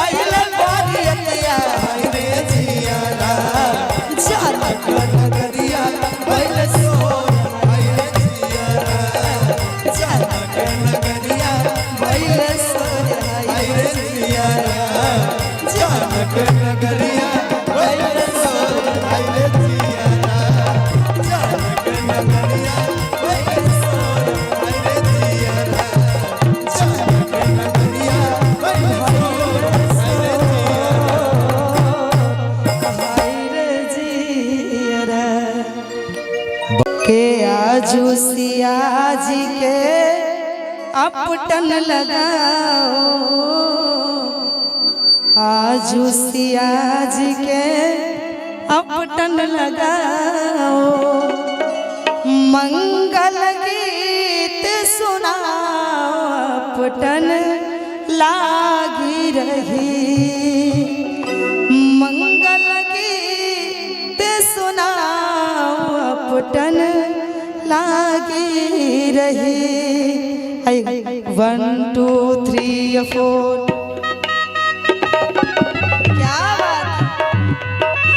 A: अइले बरियतिया
B: रे जियारा
A: जनक
B: नगरिया भइल सोर रे जियारा
A: जनक
B: नगरिया
A: भइले सोर
B: रे जियारा जनक नगरिया भइल सोर रे जियारा जनक नगरिया भइल सोर रे जियारा जनक नगरिया भइल सोर रे जियारा
A: के आजू सिया जी के अपटन लगाओ आजू सिया जी के अपटन लगाओ मंगल गीत सुनाओ अपटन लागी रही मंगल गीत सुनाओ अपटन लागी रही 1 2 3 4 क्या बात है?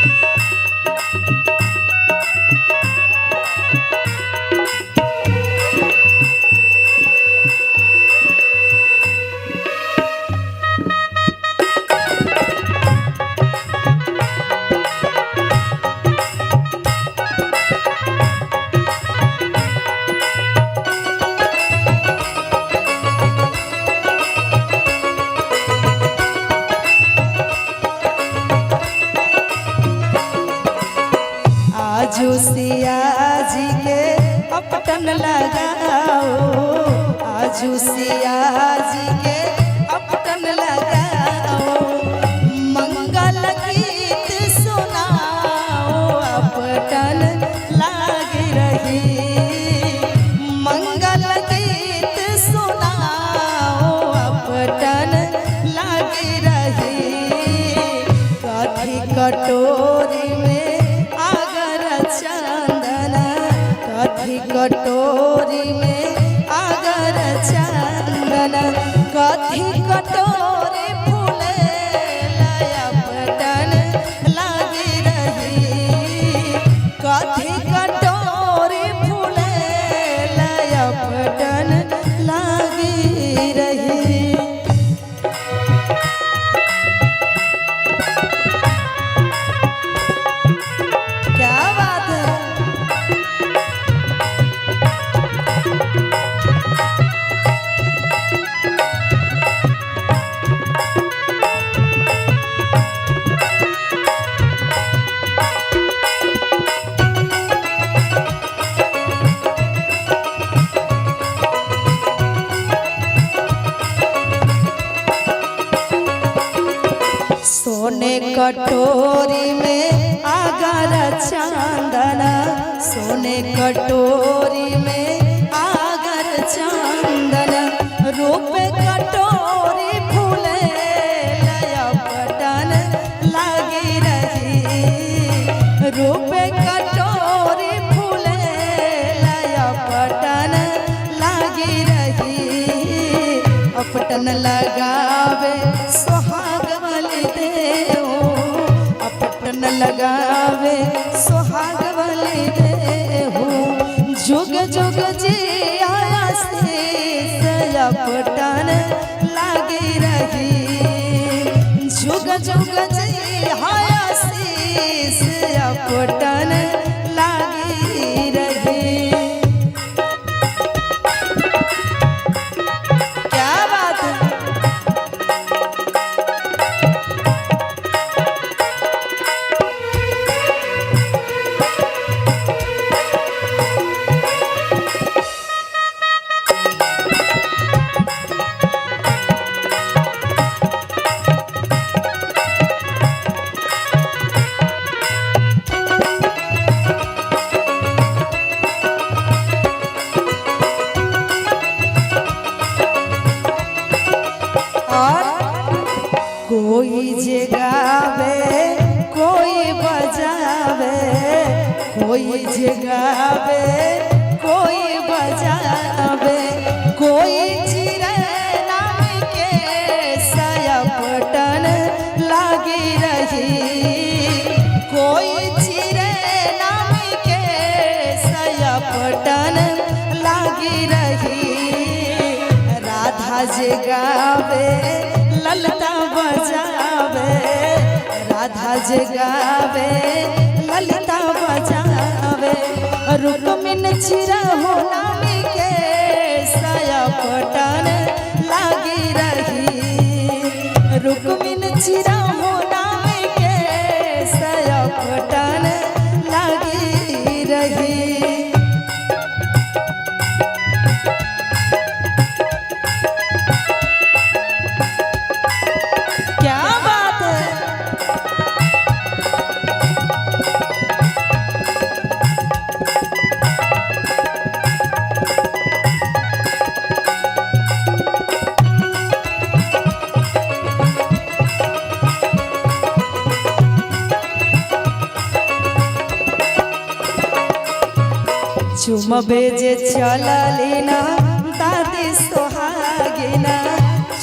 A: आजू सिया जी के अपटन लगाओ आजू सिया जी के अपटन लगाओ मंगल गीत सुनाओ अपटन लागी रही मंगल गीत सुनाओ अपटन लागी रही कथी कटोरी में कथी कटोरी में आगर चंदन कथी कटोरी फूले अपटन लागी रही कथी कटोरी फूले अपटन लागी रही क्या बात है सोने कटोरी में आगर चंदन सोने कटोरी में आगर चंदन रूप कटोरी फूले अपटन लागी रही रूप कटोरी फूले अपटन लागी रही अपटन लगावे सुहाग वाली देव अपटन लगावे सुहाग वाली देव जुग जुग जी आशीष अपटन लागी रही जुग जुग जी आशीष अपटन लागी रही क्या बात है कोई जगावे कोई बजावे कोई जगावे कोई बजावे कोई चिरे नाम के सया पटन लागी रही कोई चिरे नाम के सया पटन लागी रही राधा जी गावे ललता बजावे राधा जी गावे ललता बजावे रुक्मिन चिरा हो नामी के सया पटन लागी रही रुक्मिन चिरा हो नामी के सया पटन लागी रही। क्या बात है। चुमबे जे चललेना दादी सोहागिना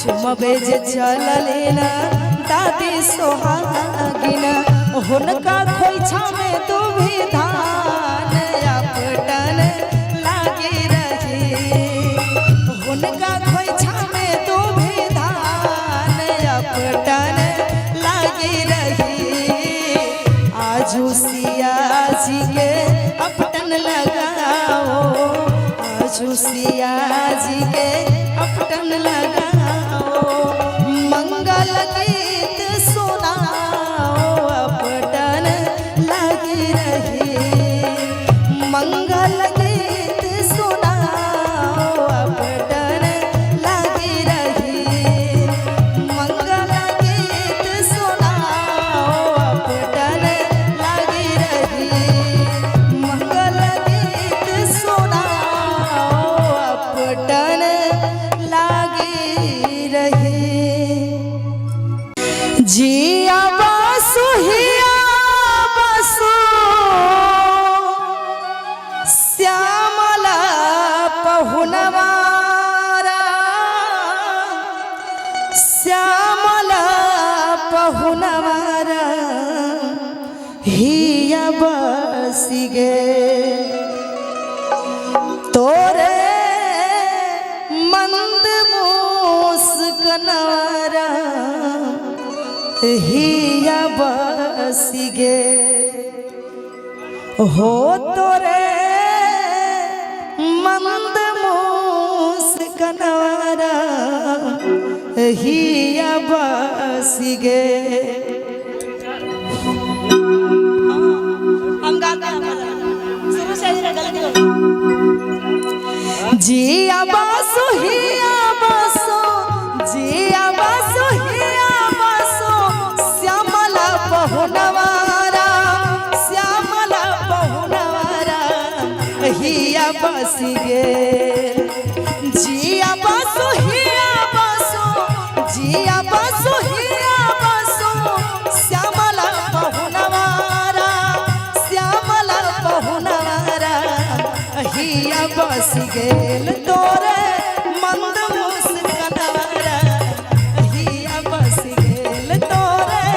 A: चुमबे जे चललेना दादी सोहागिना हुनका खोइछा में तू भी धान अपटन लागी रही हुनका खोइछा में तू भी धान अपटन लागी रही आजू सिया जी के अपटन लगाओ आजू सिया जी के अपटन लगाओ मंगल गीत सुनाओ अपटन लगी रही मंगल गीत सुनाओ अपटन लगी रही मंगल गीत सुनाओ अपटन लगी रही मंगल गीत सुनाओ अपटन लागी रही। जिया बासु हिया बासु श्यामला पहुनवारा श्यामला पहुनवारा हिया बसिगे तोरे मंद मुस्कनवारा हिया बसिगे हो तोरे मंद मुस्कनवारा हिया बसिगे। हम गाते हैं शुरू से गलती हो जिया बासु हिया बासु जिया बासु हिया बासु श्यामला पहुनवारा श्यामला पहुनवारा हिया बसिगे जिया बासु हिया बासु जिया बासु हिया बासु श्यामला पहुनवारा श्यामला पहुनवारा हिया बसिगे तोरे मंद मुस्कनवारा हिया बसिगे तोरे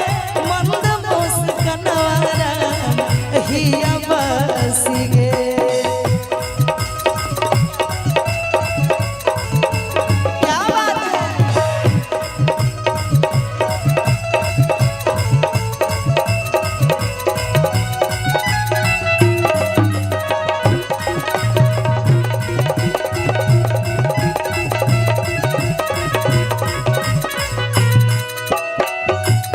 A: मंद मुस्कनवारा हिया बसिगे। क्या बात है।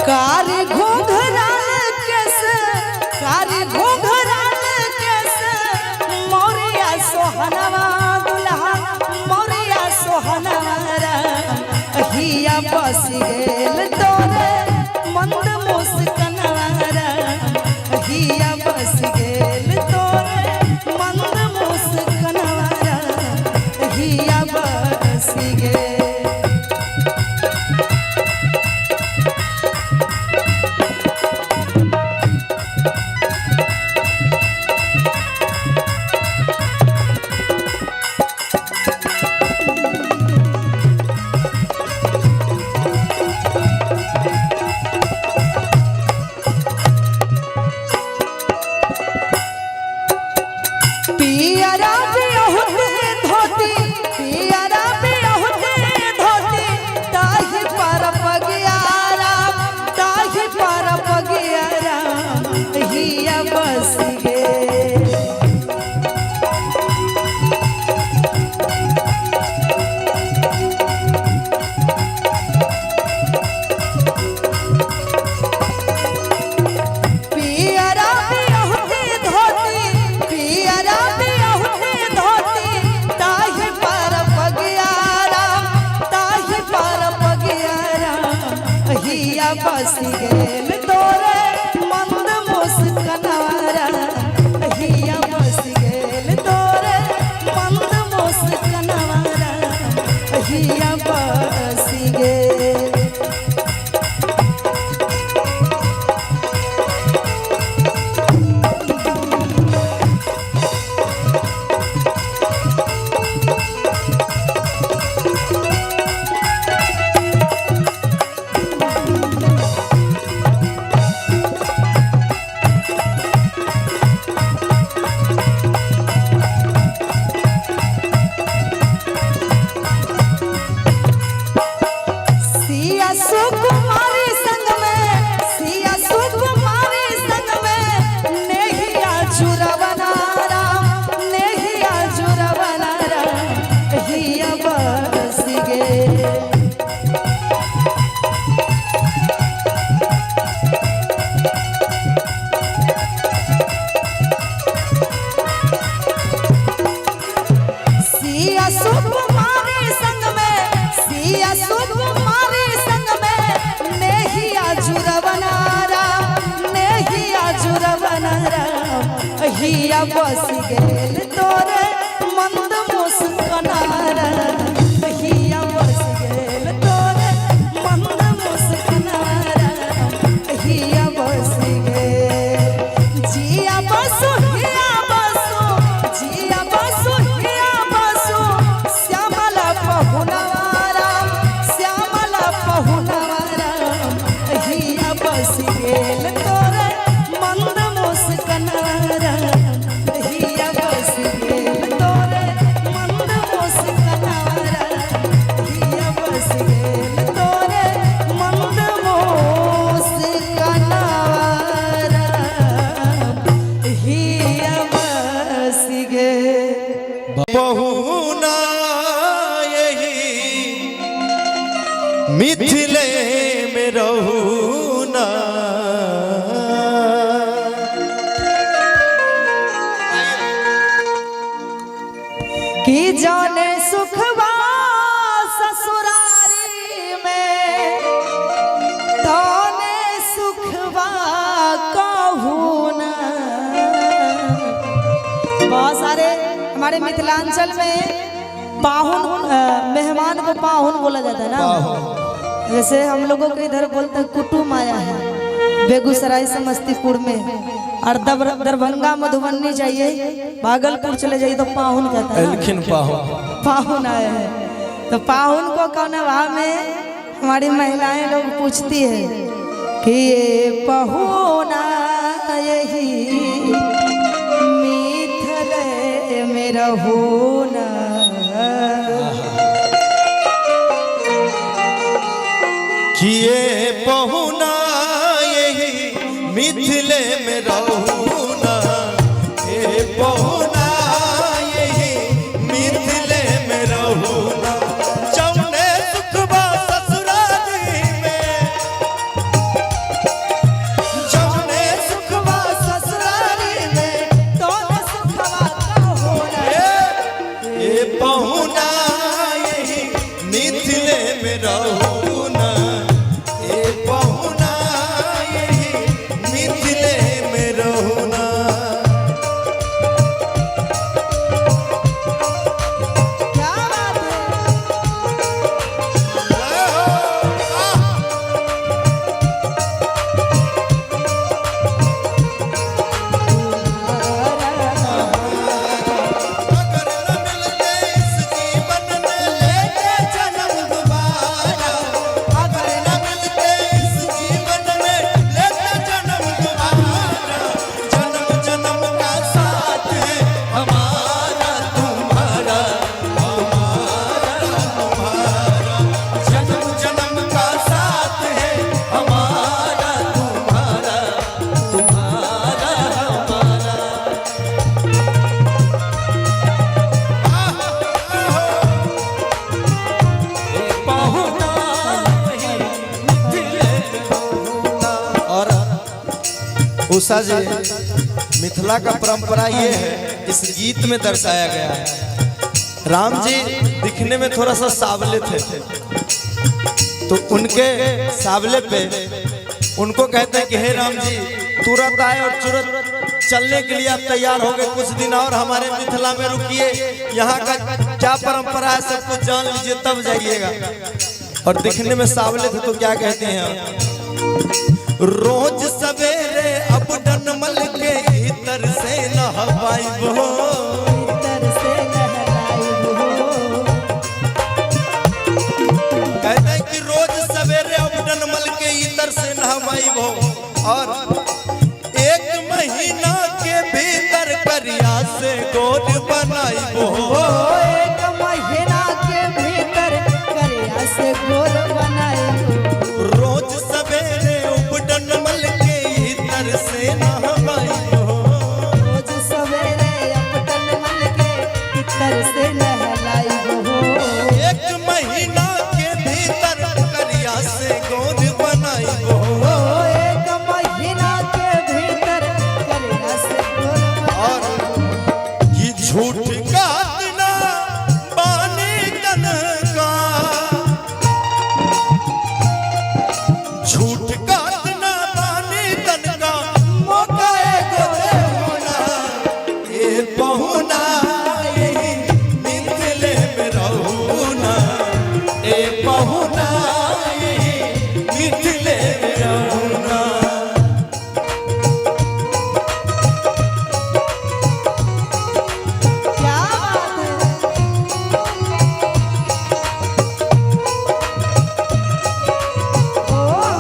A: कारी घुंघराल कैसे कारी घुंघराल कैसे मोरिया सोहनवा दुल्हा मोरिया सोहनवारा हिया बसिगेल तोरे मंद मुस्कनवारा हिया बसिगेल तोरे मंद मुस्कनवारा हिया बसिगे। बस गेल तोरे मंद मुस्कनारा हिया बस गेल तोरे मंद मुस्कनारा हिया बस गेल। सुकुमारी संग में सिया सुकुमारी संग में नेहिया जुरवनारा नेहिया जुरवनारा हिया बस गेल। सिया सुकुमारी संग में सिया सुकुमारी संग में नेहिया जुरवनारा नेहिया जुरवनारा हिया बस गेल तोरे मंद मुस्कनारा हिया बस गेल तोरे मंद मुस्कनारा हिया बस गेल। जिया बसु हिया बसु जिया बसु हिया बसु श्यामला पहुनवारा श्यामला पहुनवारा हिया बस गेल तोरे मंद मुस्कनारा हिया बस गेल तोरे मंद मुस्कनारा हिया बस गेल तोरे मंद मुस्कनारा हिया बस गेल।
B: बहुना यही मिथिले में रहूना
A: कि जाने सुखवा ससुरारी में ताने सुखवा कहूँ ना। बहुत सारे हमारे मिथिलांचल में पाहुन मेहमान को पाहुन बोला जाता है ना। जैसे हम लोगों के इधर बोलते हैं कुटुम आया है बेगूसराय समस्तीपुर में, और दरभंगा मधुबनी जाइए भागलपुर चले जाइए तो पाहुन कहता है
B: एलखिन पाहुन
A: पाहुन आए हैं। तो पाहुन को कौन भाव में हमारी महिलाएं लोग पूछती है कि ये पहुना यही मिथिले में रहूना।
B: किए बहुना यही मिथिले में रहूना ये बहुना यही मिथिले में रहूना। जौने सुखबा ससुरारी में जौने सुखबा ससुरारी में
A: तोने सुखवा कहूँ ना।
B: ये बहुना यही मिथिले में रहूना ये बहुना यही मिथिले में रहूना।
A: क्या बात
B: अगर न मिलते इस जीवन में लेते जन्म दोबारा अगर न मिलते इस जीवन में लेते जन्म दोबारा। जन्म जन्म का साथ है हमारा तुम्हारा हमारा तुम्हारा। जन्म जन्म का साथ है हमारा तुम्हारा तुम्हारा हमारा। और उषा जी मिथिला का परंपरा ये है इस गीत में दर्शाया गया है। राम जी दिखने में थोड़ा सा सावले थे तो उनके सावले पे उनको कहते हैं कि हे राम जी तुरंत आए और तुरंत चलने के लिए आप तैयार हो गए, कुछ दिन और हमारे मिथिला में रुकिए, यहाँ का क्या परंपरा है सब कुछ जान लीजिए तब जाइएगा। और दिखने में सावले थे तो क्या कहते हैं, रोज सवेरे अब डनमल के इतर से नहवाई हो, कहते हैं कि रोज सवेरे अब डनमल के इतर से नहवाई हो, और 1 महीना के भीतर करिया से गोद बनाई हो,
A: 1 महीना के भीतर करिया से गोद बनाई हो,
B: रोज सवेरे अब डनमल के इतर से नहवाई हो,
A: रोज सवेरे अब डनमल के इतर से नहलाई हो,
B: 1 महीना के भीतर करिया से गोद बनाई हो,
A: 1 महीना के भीतर करिया से गोद बनाई
B: और ये झूठ का ना बानी तन का, झूठ का ना बानी तन का, मौका एगो दे होना, ए बहुना यही मिथिले में रहूना, ए बहुना यही मिथिले में रहूना।
A: क्या बात है, ओहो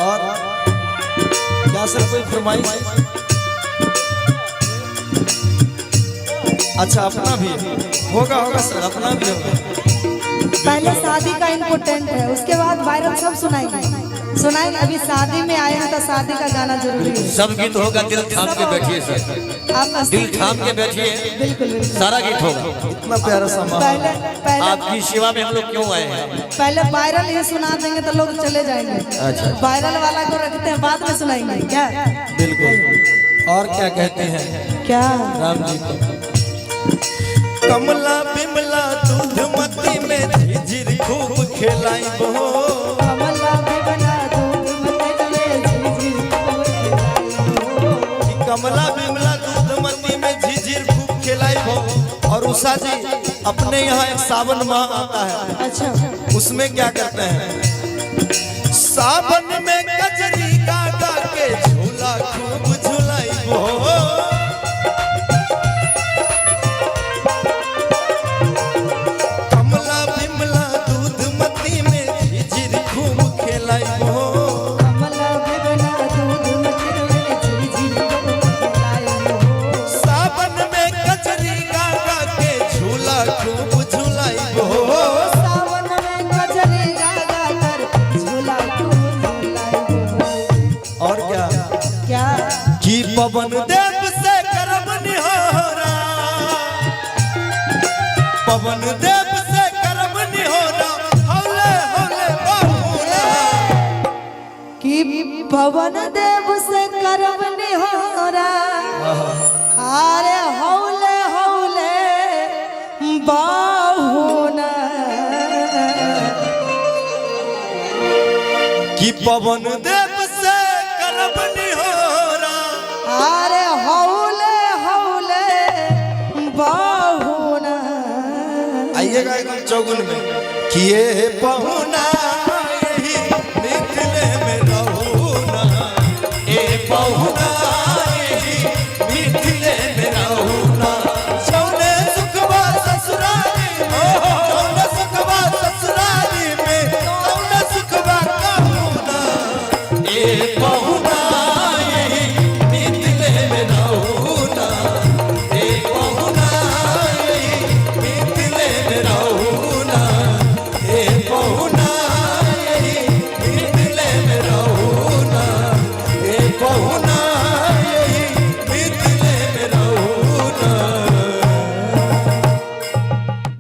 B: और क्या सर कोई फरमाइश? अच्छा अपना भी होगा, होगा सर अपना भी होगा।
A: पहले शादी का इम्पोर्टेंट है, उसके बाद वायरल सब सुनाएंगे। अभी शादी में आए हैं तो शादी का गाना जरूरी है।
E: सब गीत होगा, दिल थाम के बैठिए सर,
A: आप
E: दिल थाम के बैठिए,
A: बिल्कुल बिल्कुल।
E: सारा गीत होगा।
B: इतना प्यारा सा माहौल।
A: पहले
E: आपकी सेवा में हम लोग क्यों आए हैं?
A: पहले वायरल ही सुना देंगे तो लोग चले जाएंगे।
E: अच्छा।
A: वायरल वाला को रखते हैं, बाद में सुनाएंगे क्या?
B: बिल्कुल। और क्या कहते हैं
A: क्या
B: राम जी को, कमला बिमला दूधमती में झिझिर खूब खेलाई हो,
A: कमला भी बना दूध मत में झिझिर को खिलाई हो।
B: कमला बिमला दूधमती में झिझिर खूब खेलाई हो। और उषा जी अपने यहाँ एक सावन माह आता है,
A: अच्छा
B: उसमें क्या करते हैं, सावन में कजरी गा गा के झूला खूब झुलाई हो, कमला बिमला दूधमती में झिझिर खूब खेलाई हो,
A: कमला भी बना दूध मत में झिझिर को खिलाई हो।
B: सावन में कजरी गा गा के झूला खूब झुलाई हो,
A: सावन में कजरी गा गा कर झूला खूब झुलाई हो।
B: और क्या
A: क्या
B: कि पवन देव से करब निहोरा, पवन देव से करब निहोरा, हौले हौले बहुना,
A: कि पवन देव से करब निहोरा, अरे हौले हौले बाहुना,
B: कि पवन देव से करब निहोरा,
A: अरे हौले हौले बाहुना।
B: आइएगा एकदम चौगुन में, कि ये पहुना